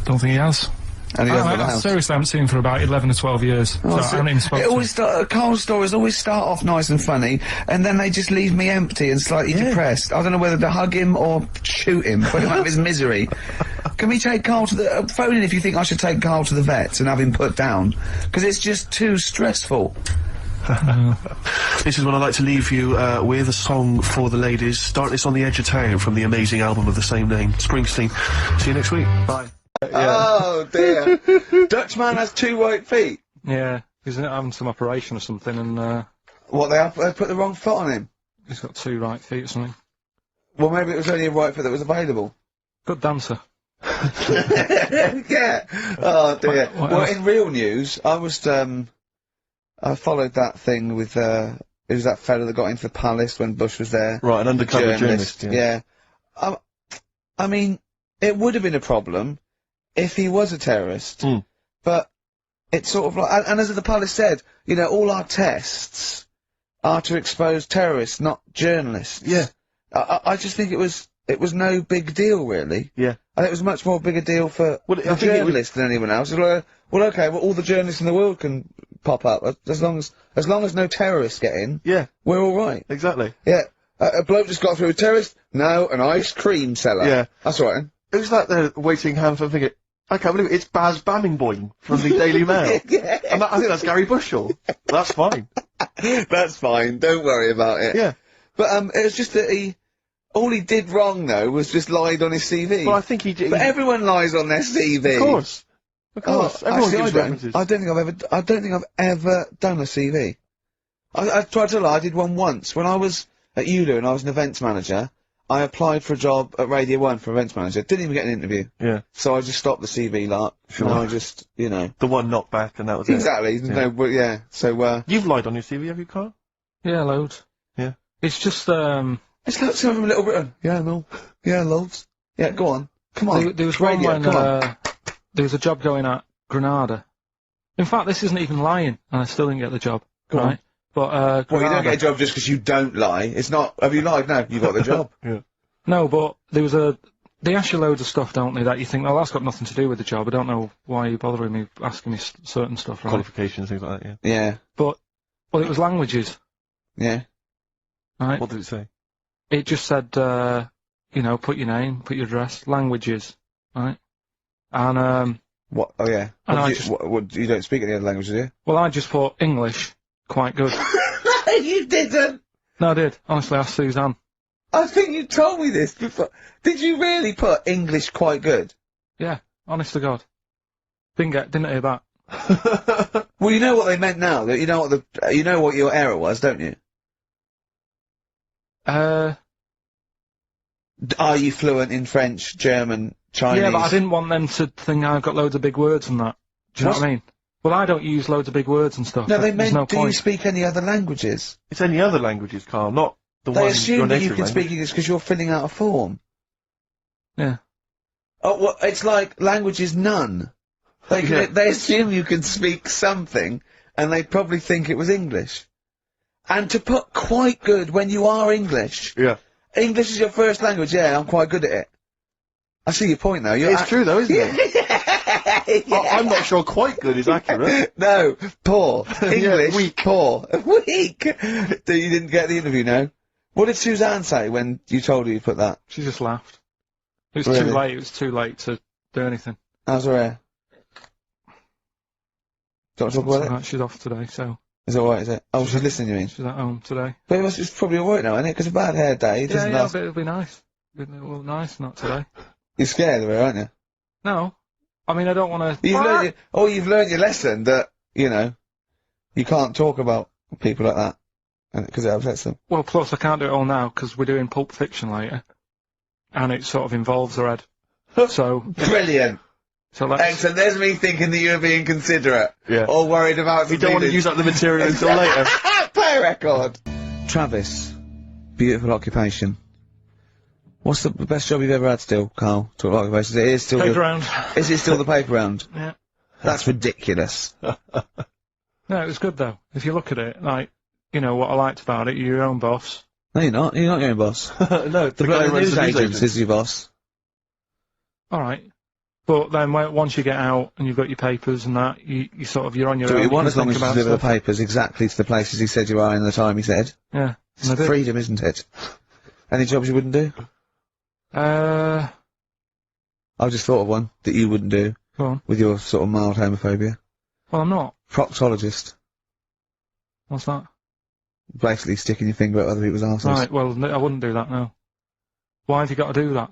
Don't think he has. And he hasn't got the I house. seriously haven't seen him for about 11 or 12 years. Oh, so I haven't even spoken to him. Carl's stories always start off nice and funny, and then they just leave me empty and slightly depressed. I don't know whether to hug him or shoot him, put him out of his misery. Can we take Carl to the... phone in if you think I should take Carl to the vet and have him put down, because it's just too stressful. This is when I'd like to leave you with a song for the ladies. Start This on the Edge of Town from the amazing album of the same name, Springsteen. See you next week. Bye. Oh dear. Dutchman has 2 right feet. Yeah, he's having some operation or something, and What, they put the wrong foot on him? he's got 2 right feet or something. Well, maybe it was only a right foot that was available. Good dancer. Yeah. Oh dear. What Well, else? in real news, I was, I followed that thing with, it was that fella that got into the palace when Bush was there. Right, an undercover journalist. Yeah. I mean, it would have been a problem if he was a terrorist, but it's sort of like, and as the palace said, you know, all our tests are to expose terrorists, not journalists. Yeah. I just think it was no big deal, really. Yeah. I think it was much more big a deal for Well, I the think it journalist than anyone else. It's like, well, okay, well, all the journalists in the world can pop up as long as no terrorists get in. Yeah. We're all right. Exactly. Yeah. A bloke just got through a terrorist. No, an ice cream seller. Yeah. That's all right. Who's that there waiting hand for thinking, I can't believe it, it's Baz Bammingboyne from the Daily Mail. Yeah. And I think that's Gary Bushell. That's fine. That's fine. Don't worry about it. Yeah. But it was just that all he did wrong though was just lied on his CV. Well, I think he did. But everyone lies on their CV. Of course. Of course. Everyone actually, gives references. I don't think I've ever done a CV. I tried to lie. I did one once when I was at ULU and I was an events manager. I applied for a job at Radio 1 for events manager. Didn't even get an interview. Yeah. So I just stopped the CV lot. Sure. And I just, you know. The one knocked back and that was Exactly. it. No, but yeah. So, You've lied on your CV, have you, Carl? Yeah, loads. Yeah. It's just, it's like some from Little Britain. Yeah, no. Yeah, loads. Yeah, go on. Come on. there was It's one radio, when, come on. there was a job going at Granada. In fact, this isn't even lying, and I still didn't get the job. Go on. Right? But, Well, you Granada. don't get a job just because you don't lie. It's not, have you lied? No, you got the job. Yeah. No, but there was they ask you loads of stuff, don't they, that you think, well, that's got nothing to do with the job. I don't know why you're bothering me, asking me certain stuff, right? Qualifications, things like that, yeah. Yeah. But, well, it was languages, Yeah. right? What did it say? It just said, you know, put your name, put your address, languages, right? And, What? Oh, yeah. And What, I you, just- what, you don't speak any other languages, do you? well, I just put English, quite good. You didn't! No, I did. Honestly, asked Suzanne. I think you told me this before. Did you really put English quite good? Yeah, honest to God. Didn't hear back. Well, you know what they meant now. That you know what your error was, don't you? Uh, Are you fluent in French, German, Chinese? yeah, but I didn't want them to think I've got loads of big words and that. Do you know what I mean? Well, I don't use loads of big words and stuff. No, they There's meant, no do you point. speak any other languages? It's any other languages, Carl, not the They one assume your that you native can language. speak English because you're filling out a form. Yeah. Oh, well, it's like language is none. They assume you can speak something, and they probably think it was English. And to put quite good when you are English. Yeah. English is your first language, yeah, I'm quite good at it. I see your point now. It's true though, isn't it? I'm not sure quite good is accurate. No, poor. English, weak. poor. Weak! You didn't get the interview, no? What did Suzanne say when you told her you put that? She just laughed. It was Really? too late. It was too late to do anything. How's her hair? Do you want to talk about it? Right, she's off today, so Is it alright, is it? Oh, she's listening, you mean? she's at home today. But it's probably alright now, isn't it? Because a bad hair day doesn't Yeah, last. but it'll be nice. Well, nice, not today. You're scared of her, aren't you? No. I mean, I don't want to... You've learned your lesson that, you know, you can't talk about people like that. Because it upsets them. Well, plus I can't do it all now, because we're doing Pulp Fiction later. And it sort of involves her head. So... Brilliant! So let's... Excellent, there's me thinking that you're being considerate. Yeah. Or worried about We don't want to use up the material until later. Play a record! Travis. Beautiful occupation. What's the best job you've ever had still, Carl? Talk about occupations. It is still Paper round. Is it still the paper round? Yeah. That's ridiculous. No, it was good though. If you look at it, like, you know, what I liked about it, you're your own boss. No, you're not. You're not your own boss. No, The guy who runs the news agents is your boss. Alright. But then once you get out and you've got your papers and that, you sort of, you're on your Do own. what you want can as long think as you about deliver the stuff. papers exactly to the places he said you are in the time he said. Yeah. It's And I did. freedom, isn't it? Any jobs you wouldn't do? Go I just thought of one that you wouldn't do on. with your sort of mild homophobia. Well, I'm not. Proctologist. What's that? Basically sticking your finger at other people's arses. Right, well, I wouldn't do that, no. Why have you got to do that?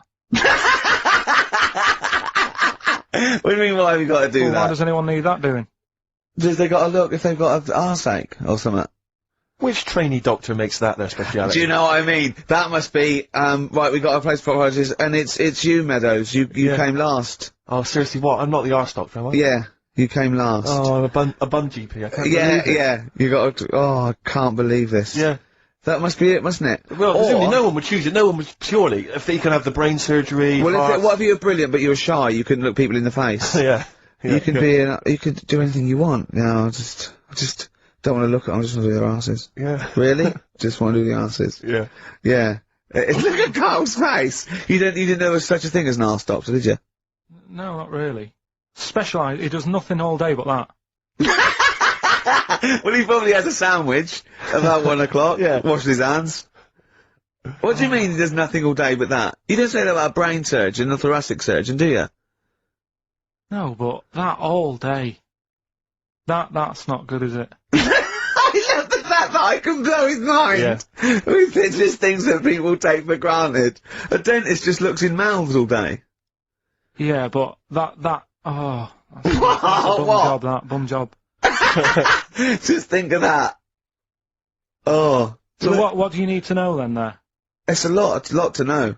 What do you mean, why have you got to do Well, why that? does anyone need that doing? Does they got to look if they've got an arseache or something? Which trainee doctor makes that their speciality? Do you know what I mean? That must be, right, we got a place for proctologist, and it's you, Meadows. You Yeah. came last. Oh, seriously, what? I'm not the arse doctor, am I? Yeah, you came last. Oh, I'm a bun GP. I can't yeah, believe it. yeah. You got to, oh, I can't believe this. Yeah. That must be it, mustn't it? Well, Or- presumably no one would choose it. No one would, purely, if they can have the brain surgery, Well, heart- what if you were brilliant, but you were shy, you couldn't look people in the face? yeah. You could you could do anything you want. You know, I just don't want to look at them, I just want to do their asses. Yeah. Really? Just want to do the asses. Yeah. Yeah. Look at Carl's face! You didn't know there was such a thing as an arse doctor, did you? No, not really. Specialised, he does nothing all day but that. Well, he probably has a sandwich about 1 o'clock. Yeah. Washes his hands. What do you mean he does nothing all day but that? You don't say that about a brain surgeon or thoracic surgeon, do you? No, but that all day. That's not good, is it? I love the fact that I can blow his mind with just things that people take for granted. A dentist just looks in mouths all day. Yeah, but that's a bum What? job, that, bum job. Just think of that. Oh. So what do you need to know then there? It's a lot to know.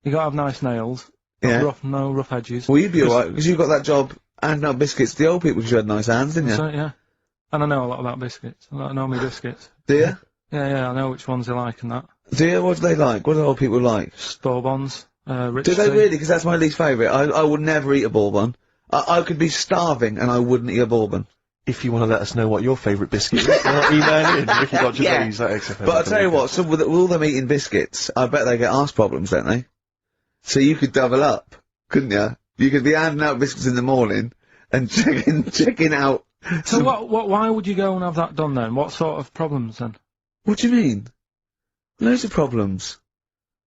You gotta have nice nails. Yeah. No rough edges. Well, you'd be alright, because you got that job handing out biscuits to the old people because you had nice hands, didn't you? So, yeah. And I know a lot about biscuits. I know me biscuits. Do you? Yeah, I know which ones they like and that. Do you? What do they like? What do old people like? Store bonds, rich Do they tea. really? Because that's my least favourite. I would never eat a bourbon. I could be starving and I wouldn't eat a bourbon. If you want to let us know what your favourite biscuit is, email in. Ricky.Gervais Yeah. at XFM. But I'll tell you what, so with all them eating biscuits, I bet they get arse problems, don't they? So you could double up, couldn't you? You could be handing out biscuits in the morning and checking out. So why would you go and have that done then? What sort of problems then? What do you mean? Loads of problems.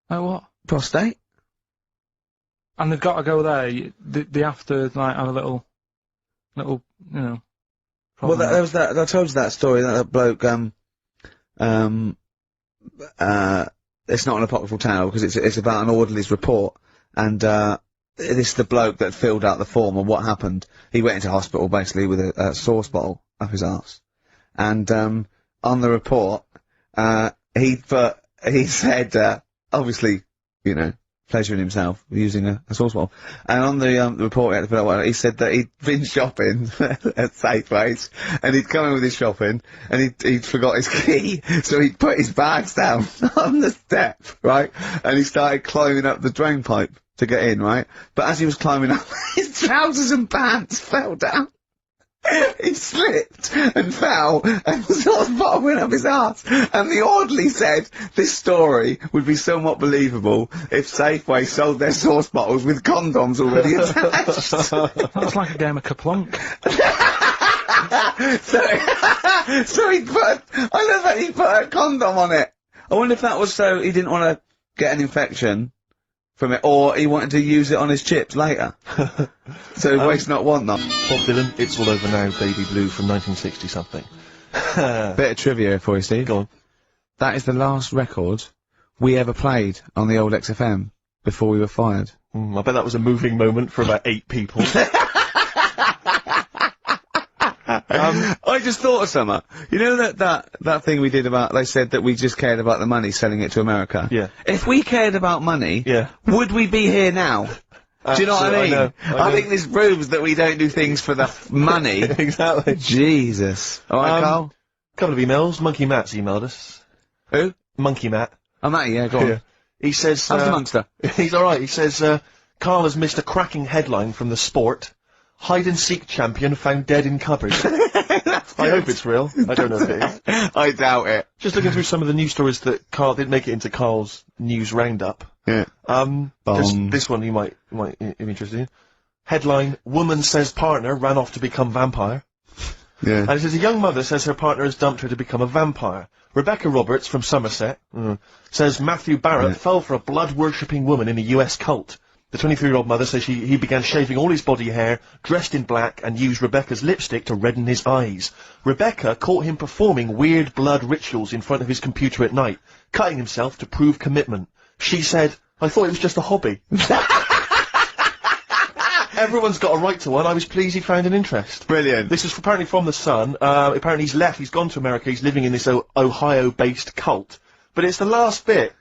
Like what? Prostate? And they've got to go there. They have to like have a little, you know. Well, problem. there was that. I told you that story. That bloke. It's not an apocryphal tale because it's about an orderly's report, and this is the bloke that filled out the form and what happened. He went into hospital basically with a sauce bottle up his arse. And, on the report, he said, obviously, you know, pleasuring himself using a sauce bottle. And on the report he had to fill out, he said that he'd been shopping at Safeways, and he'd come in with his shopping, and he'd forgot his key, so he'd put his bags down on the step, right? And he started climbing up the drain pipe to get in, right? But as he was climbing up, his trousers and pants fell down. He slipped and fell, and the sauce bottle went up his arse. And the orderly said this story would be somewhat believable if Safeway sold their sauce bottles with condoms already attached. That's like a game of Kaplunk. So he put, I love that he put a condom on it. I wonder if that was so he didn't want to get an infection from it, or he wanted to use it on his chips later. So waste not, want not. Bob Dylan, It's All Over Now, Baby Blue from 1960-something. Bit of trivia for you, Steve. Go on. That is the last record we ever played on the old XFM before we were fired. I bet that was a moving moment for about 8 people. I just thought of something. You know that thing we did about, they said that we just cared about the money selling it to America? Yeah. If we cared about money, Yeah. would we be here now? Do you know what I mean? I know. think this proves that we don't do things for the money. Exactly. Jesus. Alright, Carl? Couple of emails. Monkey Matt's emailed us. Who? Monkey Matt. Oh, Matty, yeah, go on. Yeah. He says, How's the monster? he's alright. He says, Carl has missed a cracking headline from the Sport. Hide-and-seek champion found dead in cupboard. I hope it's real. I don't know if it is. I doubt it. Just looking through some of the news stories that Carl did make it into Carl's news roundup. Yeah. Just this one you might be interested in. Headline, woman says partner ran off to become vampire. Yeah. And it says a young mother says her partner has dumped her to become a vampire. Rebecca Roberts from Somerset says Matthew Barrett fell for a blood-worshipping woman in a US cult. The 23-year-old mother says he began shaving all his body hair, dressed in black, and used Rebecca's lipstick to redden his eyes. Rebecca caught him performing weird blood rituals in front of his computer at night, cutting himself to prove commitment. She said, I thought it was just a hobby. Everyone's got a right to one. I was pleased he found an interest. Brilliant. This is apparently from The Sun. Apparently he's left. He's gone to America. He's living in this Ohio-based cult. But it's the last bit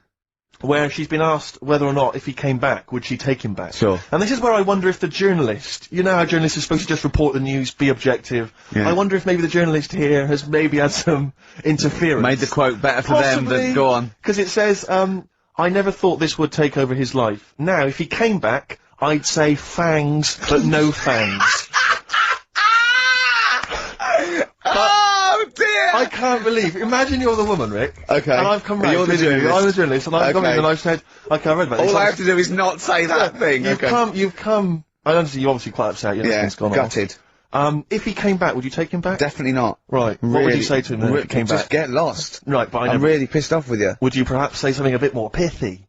where she's been asked whether or not, if he came back, would she take him back? Sure. And this is where I wonder if the journalist, you know how journalists are supposed to just report the news, be objective. Yeah. I wonder if maybe the journalist here has maybe had some interference. Made the quote better for them than, go on. Because it says, I never thought this would take over his life. Now, if he came back, I'd say fangs, but no fangs. Oh dear! I can't believe. Imagine you're the woman, Rick. Okay. And I've come round. You're the to you. journalist. I'm the journalist, and I've come in Okay. and I've said, okay, I read about this. All I have to do is not say that thing. You've come. I understand you're obviously quite upset. Your Yeah, husband's gone gutted. off. If he came back, would you take him back? Definitely not. Right. What would you say to him then if he came Just back? get lost. Right, but I I'm know. really pissed off with you. Would you perhaps say something a bit more pithy?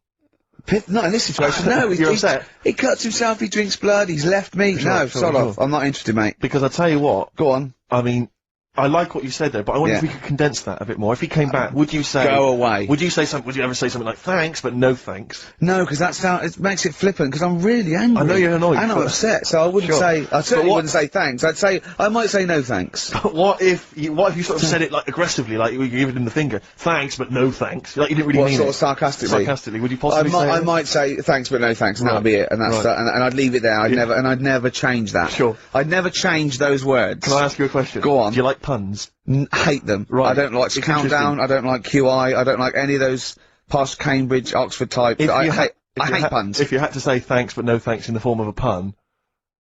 Not in this situation, no. You're upset? He cuts himself, he drinks blood, he's left me. No, sure, sod sure. off. I'm not interested, mate. Because I tell you what, Go on. I mean, I like what you said there, but I wonder if Yeah. we could condense that a bit more. If he came back, would you say... Go away. Would you say something? Would you ever say something like thanks, but no thanks? No, because it makes it flippant, because I'm really angry. I know you're annoyed, And I'm but- upset, so I wouldn't Sure. say, I certainly what- wouldn't say thanks. I might say no thanks. But what if you sort of said it like aggressively, like you were giving him the finger? Thanks, but no thanks. Like you didn't really What, mean sort it. of sarcastically? Sarcastically, would you possibly say? I might say thanks but no thanks, and that'll be it, and that's Right. that, and I'd leave it there. I'd never change that. Sure. I'd never change those words. Can I ask you a question? Go on. Do you like puns? Hate them. Right. I don't like It's Countdown. interesting. I don't like QI. I don't like any of those posh Cambridge, Oxford types. I hate puns. If you had to say thanks but no thanks in the form of a pun,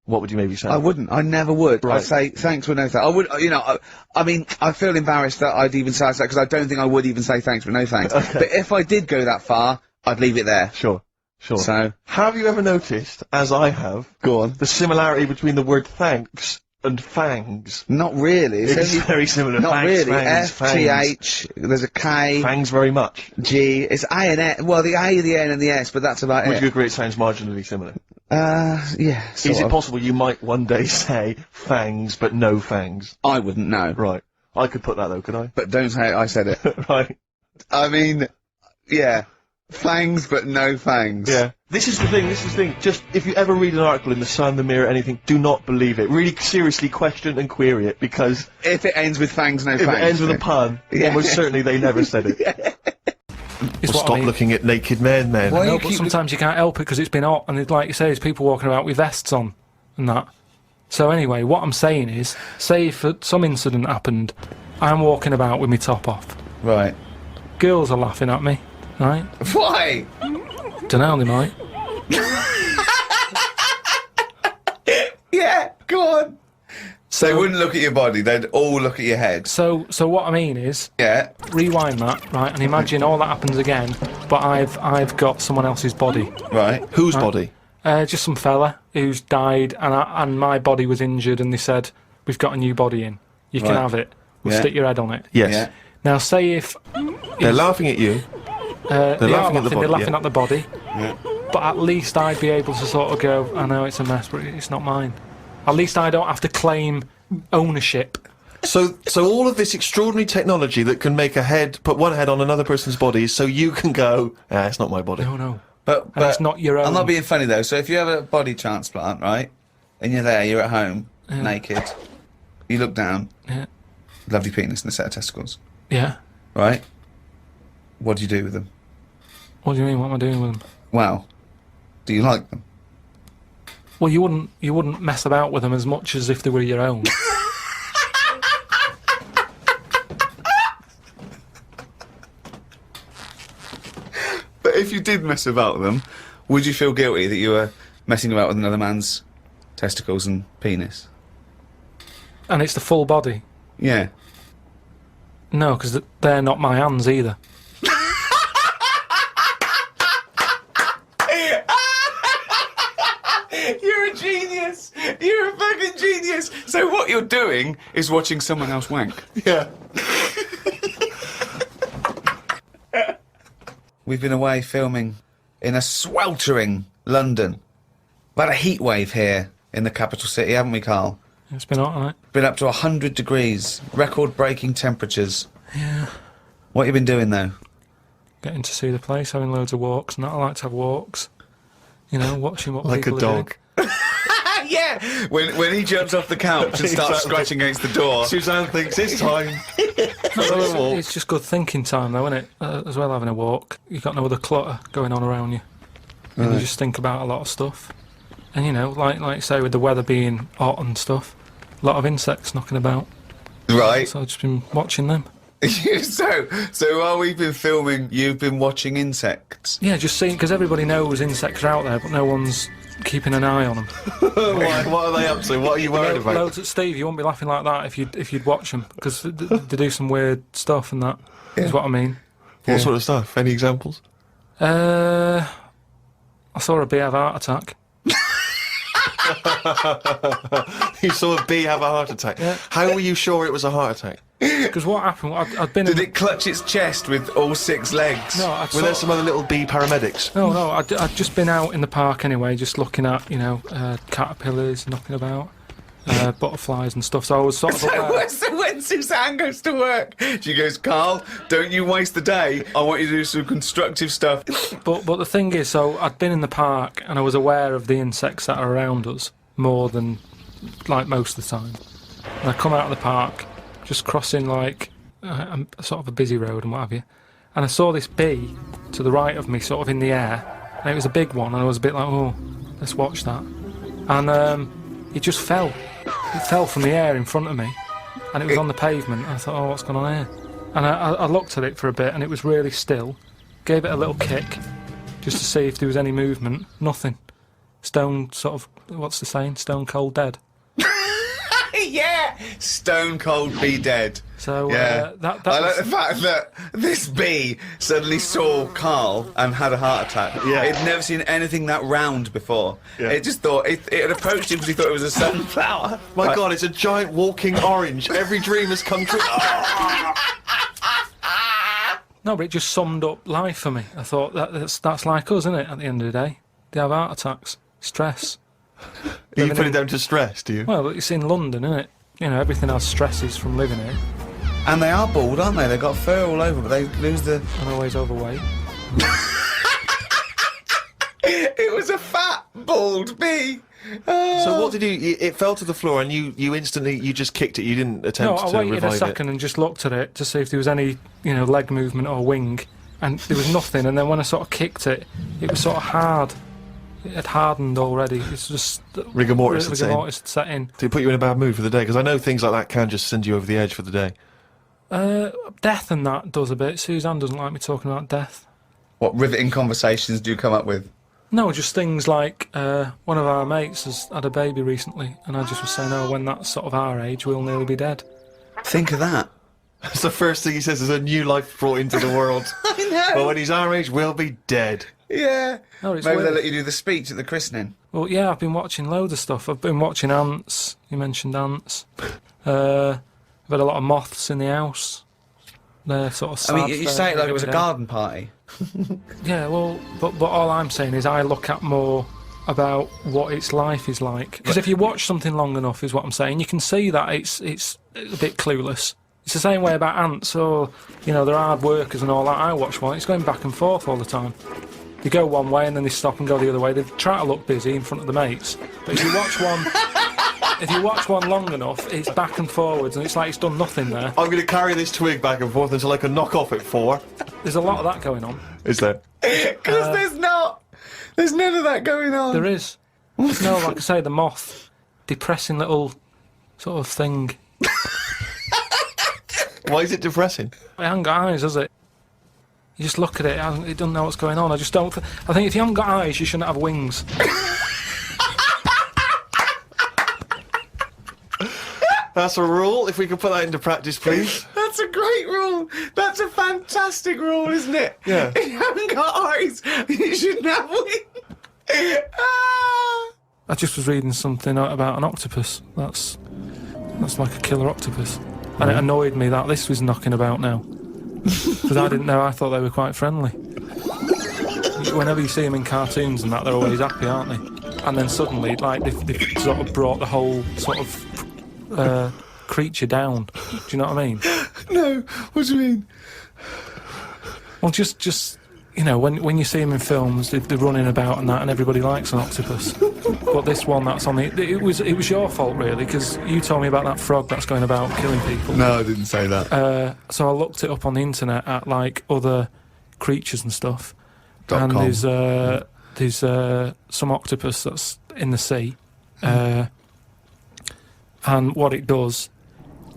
what would you maybe say? I wouldn't. I never would. Right. I'd say thanks but no thanks. I would, you know, I mean, I feel embarrassed that I'd even say that because I don't think I would even say thanks but no thanks. Okay. But if I did go that far, I'd leave it there. Sure. So, Have you ever noticed, as I have, go on. the similarity between the word thanks and fangs? Not really. It's only- very similar. Not Thanks, really. fangs, F-T-H, there's a K, Fangs very much. G, it's A and S, well, the A, the N and the S, but that's about Would it. you agree it sounds marginally similar? Yeah, sort Is it of. possible you might one day say fangs but no fangs? I wouldn't know. Right. I could put that though, could I? But don't say I said it. Right. I mean, yeah. Fangs, but no fangs. Yeah. This is the thing. Just, if you ever read an article in The Sun, The Mirror, anything, do not believe it. Really seriously question and query it, because If it ends with fangs, no if fangs. it ends with a pun, almost certainly they never said it. It's Well, what I stop mean. looking at naked men, then. Why- No, you but keep- sometimes you can't help it because it's been hot, and like you say, there's people walking about with vests on and that. So anyway, what I'm saying is, say if some incident happened, I'm walking about with my top off. Right. Girls are laughing at me, right? Why? Dunno, they might. Yeah, go on. So they wouldn't look at your body, they'd all look at your head. So what I mean is, Yeah. rewind that, right, and imagine all that happens again, but I've got someone else's body. Right. Whose body? Just some fella who's died, and my body was injured, and they said, we've got a new body in. You can Right. have it. We'll Yeah. stick your head on it. Yes. Yeah. Now, say if They're laughing at you. they are laughing at the body, they're laughing yeah. at the body, Yeah. but at least I'd be able to sort of go, I know it's a mess, but it's not mine. At least I don't have to claim ownership. So all of this extraordinary technology that can make put one head on another person's body, so you can go, it's not my body. No. But And it's not your own. I'm not being funny though. So if you have a body transplant, right, and you're there, you're at home, naked, you look down, Yeah. lovely penis and a set of testicles, Yeah. right? What do you do with them? What do you mean? What am I doing with them? Well, do you like them? Well, you wouldn't mess about with them as much as if they were your own. But if you did mess about with them, would you feel guilty that you were messing about with another man's testicles and penis? And it's the full body. Yeah. No, because they're not my hands either. You're a genius! You're a fucking genius! So what you're doing is watching someone else wank. Yeah. We've been away filming in a sweltering London. We've had a heat wave here in the capital city, haven't we, Carl? It's been hot, hasn't it? Been up to 100 degrees, record-breaking temperatures. Yeah. What you been doing, though? Getting to see the place, having loads of walks, and that. I like to have walks. You know, watching what Like a people dog. are doing. Yeah! When he jumps off the couch and starts Exactly. scratching against the door. Suzanne thinks it's time. It's just good thinking time, though, isn't it? As well, having a walk. You've got no other clutter going on around you. And you just think about a lot of stuff. And, you know, like you say, with the weather being hot and stuff, a lot of insects knocking about. Right. So I've just been watching them. So while we've been filming, you've been watching insects. Yeah, just seeing, because everybody knows insects are out there, but no one's keeping an eye on them. What are they up to? What are you worried about? Loads of Steve, you wouldn't be laughing like that if you'd watch them, because they do some weird stuff and that is what I mean. What sort of stuff? Any examples? I saw a bee have a heart attack. You saw a bee have a heart attack. Yeah. How were you sure it was a heart attack? Because what happened? I'd been. Did in it clutch its chest with all 6 legs? No, I'd Were there some other little bee paramedics? No, I'd just been out in the park anyway, just looking at, you know, caterpillars knocking about, butterflies and stuff. So I was sort of aware. So when Suzanne goes to work, she goes, Carl, don't you waste the day. I want you to do some constructive stuff. But the thing is, so I'd been in the park and I was aware of the insects that are around us more than like most of the time. And I come out of the park, just crossing like a sort of a busy road and what have you, and I saw this bee to the right of me, sort of in the air, and it was a big one, and I was a bit like, oh, let's watch that. And it just fell. It fell from the air in front of me, and it was on the pavement. And I thought, oh, what's going on here? And I looked at it for a bit, and it was really still. Gave it a little kick, just to see if there was any movement. Nothing. Stone sort of, what's the saying? Stone cold dead. Yeah! Stone cold bee dead. So Yeah. that I like was, the fact that this bee suddenly saw Carl and had a heart attack. Yeah. It'd never seen anything that round before. Yeah. It just thought, it had approached him because he thought it was a sunflower. My God, it's a giant walking orange. Every dream has come true. no, but it just summed up life for me. I thought that's like us, isn't it? At the end of the day, they have heart attacks, stress. You put it down to stress, do you? Well, it's in London, isn't it? You know, everything has stresses from living here. And they are bald, aren't they? They've got fur all over, but they lose the... I'm always overweight. bald me. So what did you? It fell to the floor, and you instantly just kicked it. You didn't No, attempt I to waited revive a second and just looked at it to see if there was any, leg movement or wing, and there was nothing. And then when I sort of kicked it, it was sort of hard. It had hardened already. It's just rigor mortis had had set in. Did it put you in a bad mood for the day? Because I know things like that can just send you over the edge for the day. Death and that does a bit. Suzanne doesn't like me talking about death. What riveting conversations do you come up with? No, just things like one of our mates has had a baby recently, and I just was saying, when that's sort of our age, we'll nearly be dead. Think of that. That's the first thing he says, is a new life brought into the world. I know. But when he's our age, we'll be dead. Yeah. No, it's Maybe weird. they'll let you do the speech at the christening. Well, yeah, I've been watching loads of stuff. I've been watching Ants. You mentioned Ants. I've had a lot of moths in the house. They're sort of sad. I mean, you say it like it was a garden party. Yeah, well, but all I'm saying is I look at more about what its life is like. Because if you watch something long enough, is what I'm saying, you can see that it's a bit clueless. It's the same way about ants, or, they're hard workers and all that. I watch one, it's going back and forth all the time. They go one way and then they stop and go the other way. They try to look busy in front of the mates. But if you watch one long enough, it's back and forwards, and it's like it's done nothing there. I'm going to carry this twig back and forth until I can knock off at 4. There's a lot of that going on. Is there? Because there's none of that going on. There is. No, like I say, the moth. Depressing little sort of thing. Why is it depressing? It hasn't got eyes, has it? You just look at it, it doesn't know what's going on. I just don't... I think if you haven't got eyes, you shouldn't have wings. That's a rule. If we could put that into practice, please. That's a great rule. That's a fantastic rule, isn't it? Yeah. If you haven't got eyes, you shouldn't have wings. I just was reading something about an octopus. That's like a killer octopus. And it annoyed me that this was knocking about now. Because I didn't know, I thought they were quite friendly. Whenever you see them in cartoons and that, they're always happy, aren't they? And then suddenly, like, they've sort of brought the whole sort of creature down. Do you know what I mean? No, what do you mean? Well, just when you see them in films, they're running about and that, and everybody likes an octopus. But this one that's on it was your fault, really, because you told me about that frog that's going about killing people. No, I didn't say that. So I looked it up on the internet at, like, other creatures and stuff. .com. And there's some octopus that's in the sea. And what it does,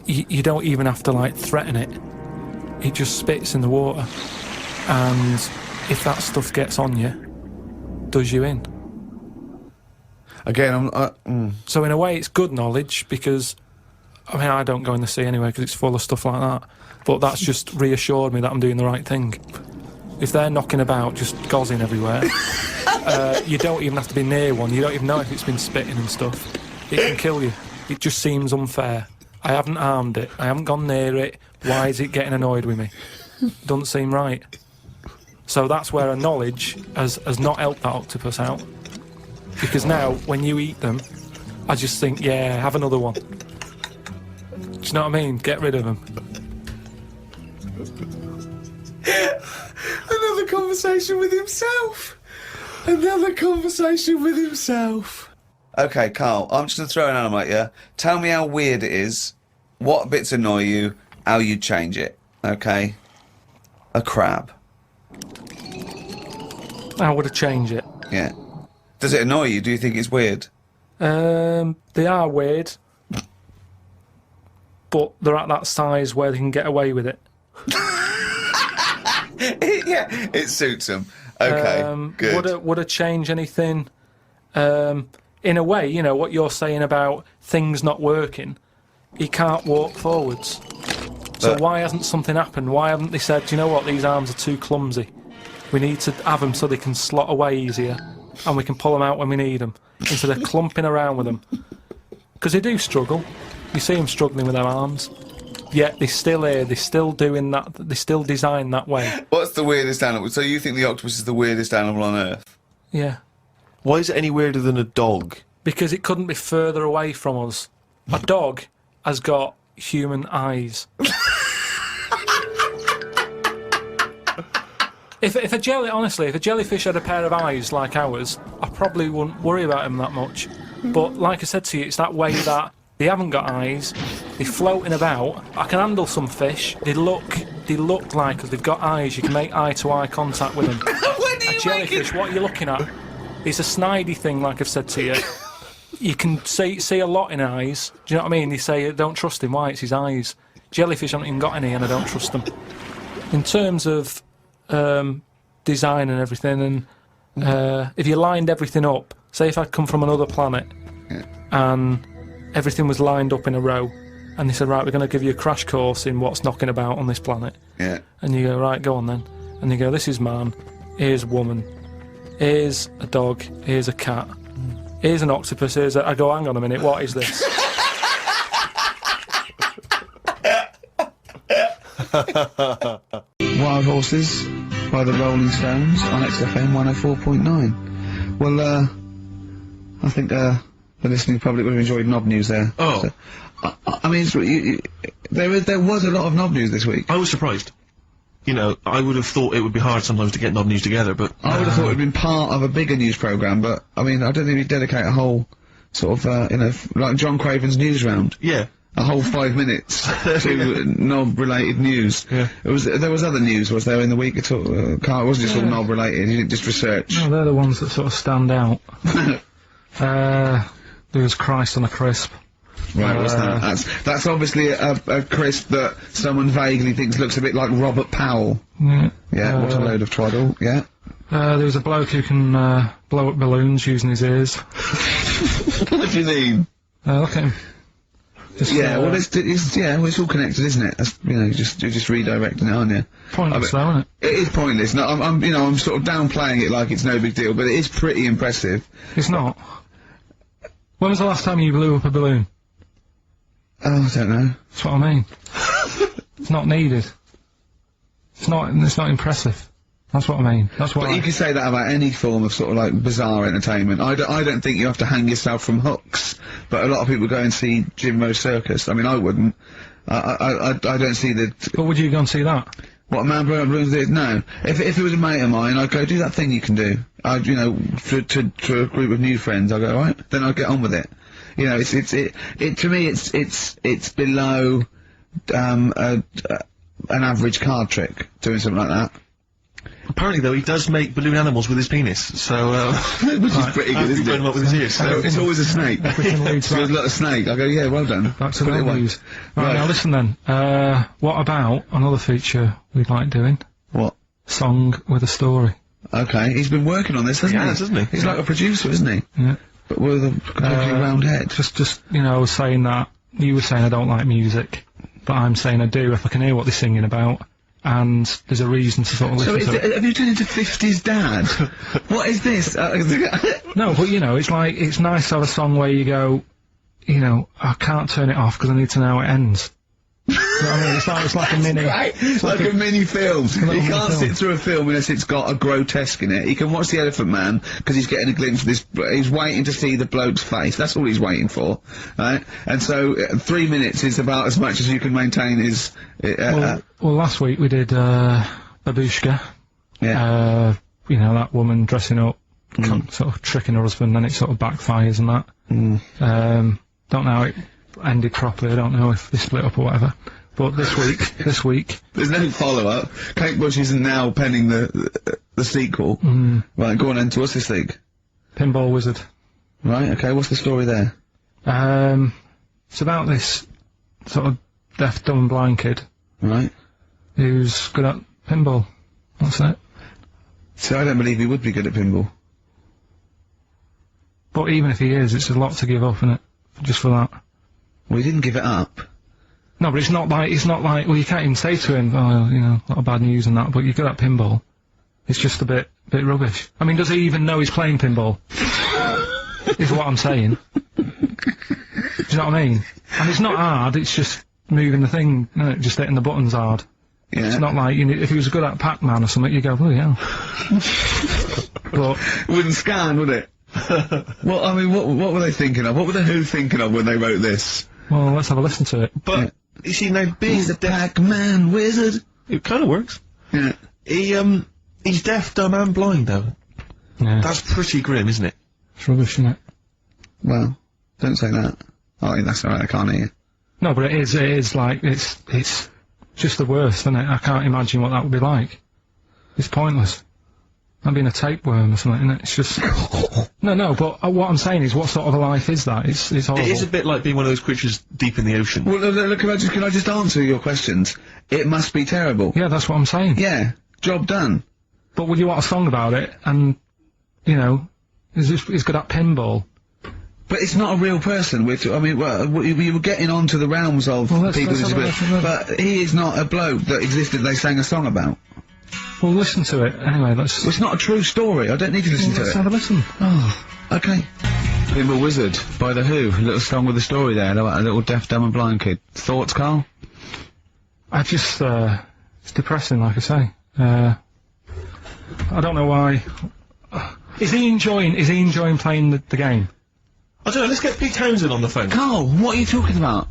you don't even have to, like, threaten it. It just spits in the water. And if that stuff gets on you, does you in. Again, So in a way, it's good knowledge, because, I don't go in the sea anyway because it's full of stuff like that. But that's just reassured me that I'm doing the right thing. If they're knocking about, just gozzing everywhere, you don't even have to be near one. You don't even know if it's been spitting and stuff. It can kill you. It just seems unfair. I haven't harmed it. I haven't gone near it. Why is it getting annoyed with me? Doesn't seem right. So that's where a knowledge has not helped that octopus out. Because now, when you eat them, I just think, yeah, have another one. Do you know what I mean? Get rid of them. another conversation with himself. Another conversation with himself. Okay, Carl, I'm just going to throw an animal at you. Tell me how weird it is, what bits annoy you, how you'd change it. Okay? A crab. How would I change it? Yeah. Does it annoy you? Do you think it's weird? They are weird, but they're at that size where they can get away with it. Yeah, it suits them. Okay, good. Would I change anything? In a way, you know, what you're saying about things not working, he can't walk forwards. So why hasn't something happened? Why haven't they said, do you know what, these arms are too clumsy. We need to have them so they can slot away easier, and we can pull them out when we need them, instead of clumping around with them. Because they do struggle. You see them struggling with their arms. Yet they're still here, they're still doing that, they're still designed that way. What's the weirdest animal? So you think the octopus is the weirdest animal on Earth? Yeah. Why is it any weirder than a dog? Because it couldn't be further away from us. A dog has got human eyes. If a jellyfish had a pair of eyes like ours, I probably wouldn't worry about him that much. But like I said to you, it's that way that they haven't got eyes, they're floating about. I can handle some fish. They look like, because they've got eyes, you can make eye-to-eye contact with them. A jellyfish, what are you looking at? It's a snidey thing, like I've said to you. You can see a lot in eyes. Do you know what I mean? They say, don't trust him, why? It's his eyes. Jellyfish haven't even got any, and I don't trust them. In terms of design and everything, and if you lined everything up, say if I'd come from another planet, and everything was lined up in a row, and they said, right, we're going to give you a crash course in what's knocking about on this planet. Yeah. And you go, right, go on then. And you go, this is man, here's woman, here's a dog, here's a cat, here's an octopus, I go, hang on a minute, what is this? Wild Horses by the Rolling Stones on XFM 104.9. Well, I think the listening public would have enjoyed Knob News there. Oh. So, I mean, there was a lot of Knob News this week. I was surprised. You know, I would have thought it would be hard sometimes to get Knob News together, but... I would have thought it would have been part of a bigger news programme, but, I mean, I don't think we'd dedicate a whole, sort of, like John Craven's News Round. Yeah. A whole 5 minutes to knob-related news. Yeah. There was other news, was there, in the week at all? Carl, it wasn't just all knob-related, you didn't just research. No, they're the ones that sort of stand out. There was Christ on a crisp. Right, what's that? That's obviously a crisp that someone vaguely thinks looks a bit like Robert Powell. Yeah. Yeah, what a load of twaddle, yeah. There was a bloke who can blow up balloons using his ears. What do you mean? Look at him. Just, well, it's all connected, isn't it? That's, you're just redirecting it, aren't you? Pointless, though, isn't it? It is pointless. No, I'm sort of downplaying it like it's no big deal, but it is pretty impressive. It's not. When was the last time you blew up a balloon? Oh, I don't know. That's what I mean. It's not needed. It's not impressive. That's what I mean. That's what. But you can say that about any form of sort of like bizarre entertainment. I don't think you have to hang yourself from hooks. But a lot of people go and see Jim Rose Circus. I mean, I wouldn't. I don't see the. But would you go and see that? What, a man blowing up balloons did? No. If it was a mate of mine, I'd go, do that thing you can do. To a group of new friends, I'd go, right, then I'd get on with it. You know, to me, it's below, an average card trick, doing something like that. Apparently, though, he does make balloon animals with his penis, so, which is pretty good, isn't him it? up with his ears, so. It's always a snake. There's a lot of snake. I go, yeah, well done. Back to the news. Right, now listen then. What about another feature we'd like doing? What? Song with a story. Okay, he's been working on this, hasn't he? Hasn't he? He's like a producer, isn't he? Yeah. But with a completely round head. Just, saying that, you were saying I don't like music, but I'm saying I do if I can hear what they're singing about. And there's a reason to sort of listen to it. Have you turned into 50s dad? What is this? No, but it's like, it's nice to have a song where you go, I can't turn it off because I need to know how it ends. You know what I mean? It's like a mini... Right, it's like a mini film. You can't sit through a film unless it's got a grotesque in it. You can watch The Elephant Man because he's getting a glimpse of this... He's waiting to see the bloke's face. That's all he's waiting for, right? And so 3 minutes is about as much as you can maintain his... well, last week we did Babushka. Yeah. That woman dressing up, sort of tricking her husband, then it sort of backfires and that. Don't know how it ended properly. I don't know if they split up or whatever. But this week, there's no follow-up. Kate Bush isn't now penning the sequel. Right, go on then. What's this thing? Pinball Wizard. Right. Okay. What's the story there? It's about this sort of deaf, dumb, and blind kid. Right. Who's good at pinball. That's it. So I don't believe he would be good at pinball. But even if he is, it's a lot to give up, isn't it? Just for that. Well, he didn't give it up. No, but it's not like, well, you can't even say to him, oh, a lot of bad news and that, but you're good at pinball. It's just a bit rubbish. I mean, does he even know he's playing pinball? Is what I'm saying. Do you know what I mean? And it's not hard, it's just moving the thing, just hitting the buttons hard. Yeah. It's not like, if he was good at Pac-Man or something, you go, oh yeah. But... It wouldn't scan, would it? Well, I mean, what were they thinking of? What were the Who thinking of when they wrote this? Well, let's have a listen to it. But, you see, now, being the Pac-Man wizard. It kind of works. Yeah. He He's deaf, dumb, and blind, though. Yeah. That's pretty grim, isn't it? It's rubbish, isn't it? Well, don't say that. Oh, yeah, that's alright, I can't hear you. No, but it is like, it's just the worst, isn't it? I can't imagine what that would be like. It's pointless. I'm being a tapeworm or something, isn't it? It's just... No, but what I'm saying is, what sort of a life is that? It's horrible. It is a bit like being one of those creatures deep in the ocean. Well, look, can I just answer your questions? It must be terrible. Yeah, that's what I'm saying. Yeah, job done. But would you want a song about it, and, you know, he's good at pinball? But it's not a real person. You were getting onto the realms of people with disabilities, but he is not a bloke that existed they sang a song about. Well, listen to it. Anyway, Well, it's not a true story. I don't need to listen to let's it. have a listen. Oh, okay. Pinball Wizard by The Who. A little song with a story there about a little deaf, dumb and blind kid. Thoughts, Carl? I just, it's depressing, like I say. I don't know why. Is he enjoying playing the game? I don't know, let's get Pete Townsend on the phone. Carl, what are you talking about?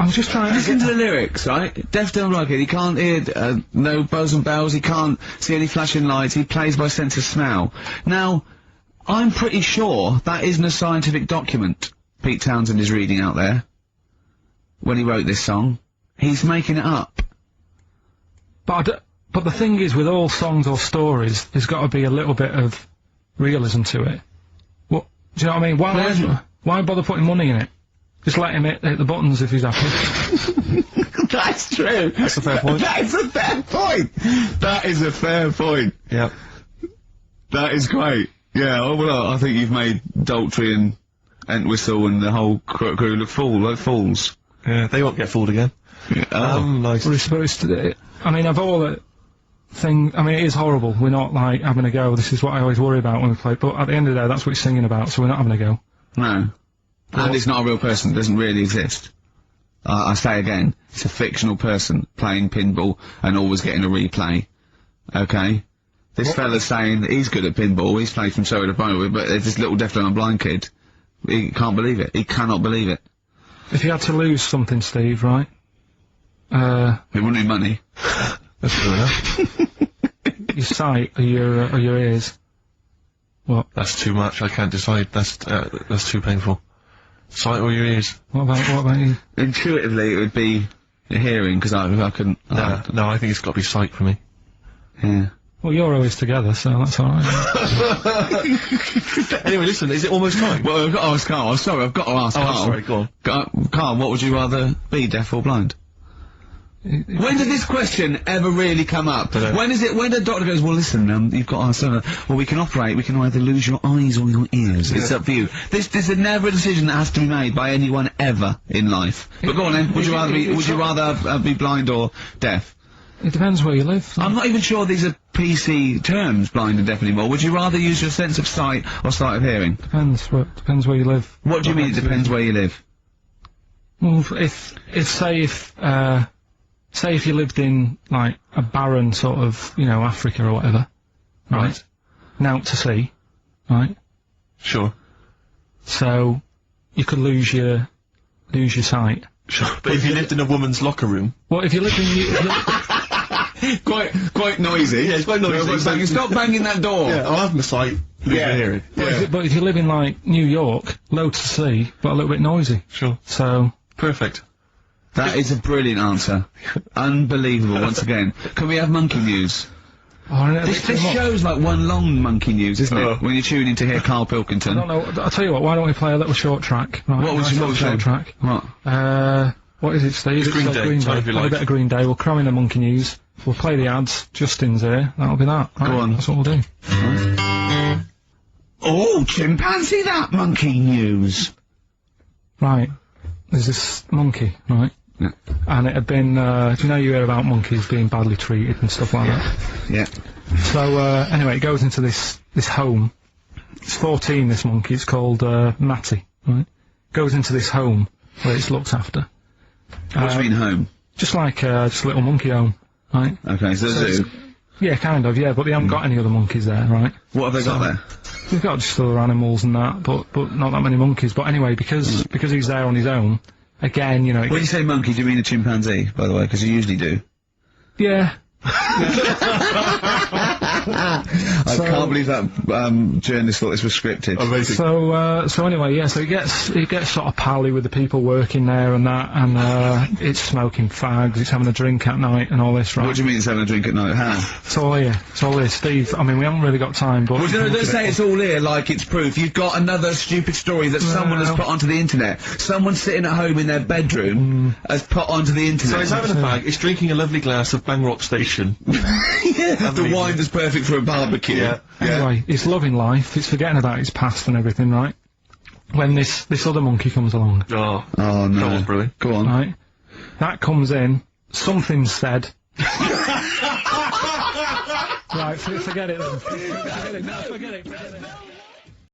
I'm just trying to Listen to the lyrics, right? Deaf, dumb, blind kid. He can't hear, no bells and bells. He can't see any flashing lights. He plays by sense of smell. Now, I'm pretty sure that isn't a scientific document Pete Townsend is reading out there when he wrote this song. He's making it up. But the thing is, with all songs or stories, there's got to be a little bit of realism to it. What do you know what I mean? Why bother putting money in it? Just let him hit the buttons if he's happy. That's true. That's a fair point. That is a fair point. That is a fair point. Yeah. That is great. Yeah, well, I think you've made Daltrey and Entwistle and the whole crew look like fools. Yeah, they won't get fooled again. Yeah. Nice. We're supposed to. I mean, of all the thing, I mean, it is horrible. We're not like having a go. This is what I always worry about when we play. But at the end of the day, that's what he's singing about. So we're not having a go. No. And it's not a real person. It doesn't really exist. I say again, it's a fictional person playing pinball and always getting a replay. Okay? This fella's saying that he's good at pinball, he's played from Surrey to Bournemouth, but there's this little deaf and blind kid. He can't believe it. He cannot believe it. If you had to lose something, Steve, right? It wouldn't be money. That's true enough. Your sight or your ears. What? That's too much, I can't decide. That's too painful. Sight or your ears? What about you? Intuitively, it would be hearing, because I couldn't... No, I think it's got to be sight for me. Yeah. Well, you're always together, so that's alright. Anyway, listen, is it almost time? Well, I've got to ask Carl. I'm sorry, I've got to ask Carl. I'm sorry, go on. Carl, what would you rather be, deaf or blind? When did this question ever really come up? When the doctor goes, well listen, you've got well we can operate, we can either lose your eyes or your ears, it's up to you. This is never a decision that has to be made by anyone ever in life. But go on then, would you rather be blind or deaf? It depends where you live. I'm not even sure these are PC terms, blind and deaf anymore. Would you rather use your sense of sight or sight of hearing? Depends where you live. What do you mean it depends where you live? Well, say if you lived in, like, a barren sort of, you know, Africa or whatever, right? Now to sea, right? Sure. So, you could lose your sight. Sure. But if you lived in a woman's locker room... Well, if you lived in... Quite noisy. Yeah, it's quite noisy. Stop banging that door. Yeah, I'll have my sight, lose my hearing. But if you live in, like, New York, low to sea, but a little bit noisy. Sure. So... Perfect. That is a brilliant answer. Unbelievable, once again. Can we have monkey news? Oh, This show's like one long monkey news, isn't Oh. it? When you tune in to hear Karl Pilkington. I don't know, I'll tell you what, why don't we play a little short track? Right, What was your short track? What? What is it, Steve? It's Green Day, Time of Your Play a Life. bit of Green Day, we'll cram in the monkey news, we'll play the ads, Justin's here, that'll be that. Right, Go on. That's what we'll do. Oh, chimpanzee that monkey news. Right, there's this monkey, right? Yeah. And it had been, do you know you hear about monkeys being badly treated and stuff like that? Yeah. So, anyway, it goes into this home. It's 14, this monkey, it's called, Matty, right? Goes into this home where it's looked after. What do you mean home? Just like, just a little monkey home, right? Okay, so zoo. Yeah, kind of, yeah, but they haven't got any other monkeys there, right? What have they got there? They've got just other animals and that, but not that many monkeys. But anyway, because he's there on his own, again, you know... When you say monkey, do you mean a chimpanzee, by the way? Because you usually do. Yeah, I can't believe that journalist thought this was scripted. Amazing. So anyway, yeah, so he gets sort of pally with the people working there and that, and it's smoking fags, it's having a drink at night and all this, right? What do you mean it's having a drink at night? How? It's all here, Steve. I mean, we haven't really got time, but... Well, don't say it's all here like it's proof. You've got another stupid story that someone has put onto the internet. Someone sitting at home in their bedroom has put onto the internet. So he's having a fag, he's drinking a lovely glass of Bang Rock Station. The wine that's perfect for a barbecue. Yeah. Anyway, he's loving life, he's forgetting about his past and everything, right? When this other monkey comes along, Oh Oh, no. go on, Brilliant. Go on. right? That comes in, something's said. Right, forget it then. Forget it.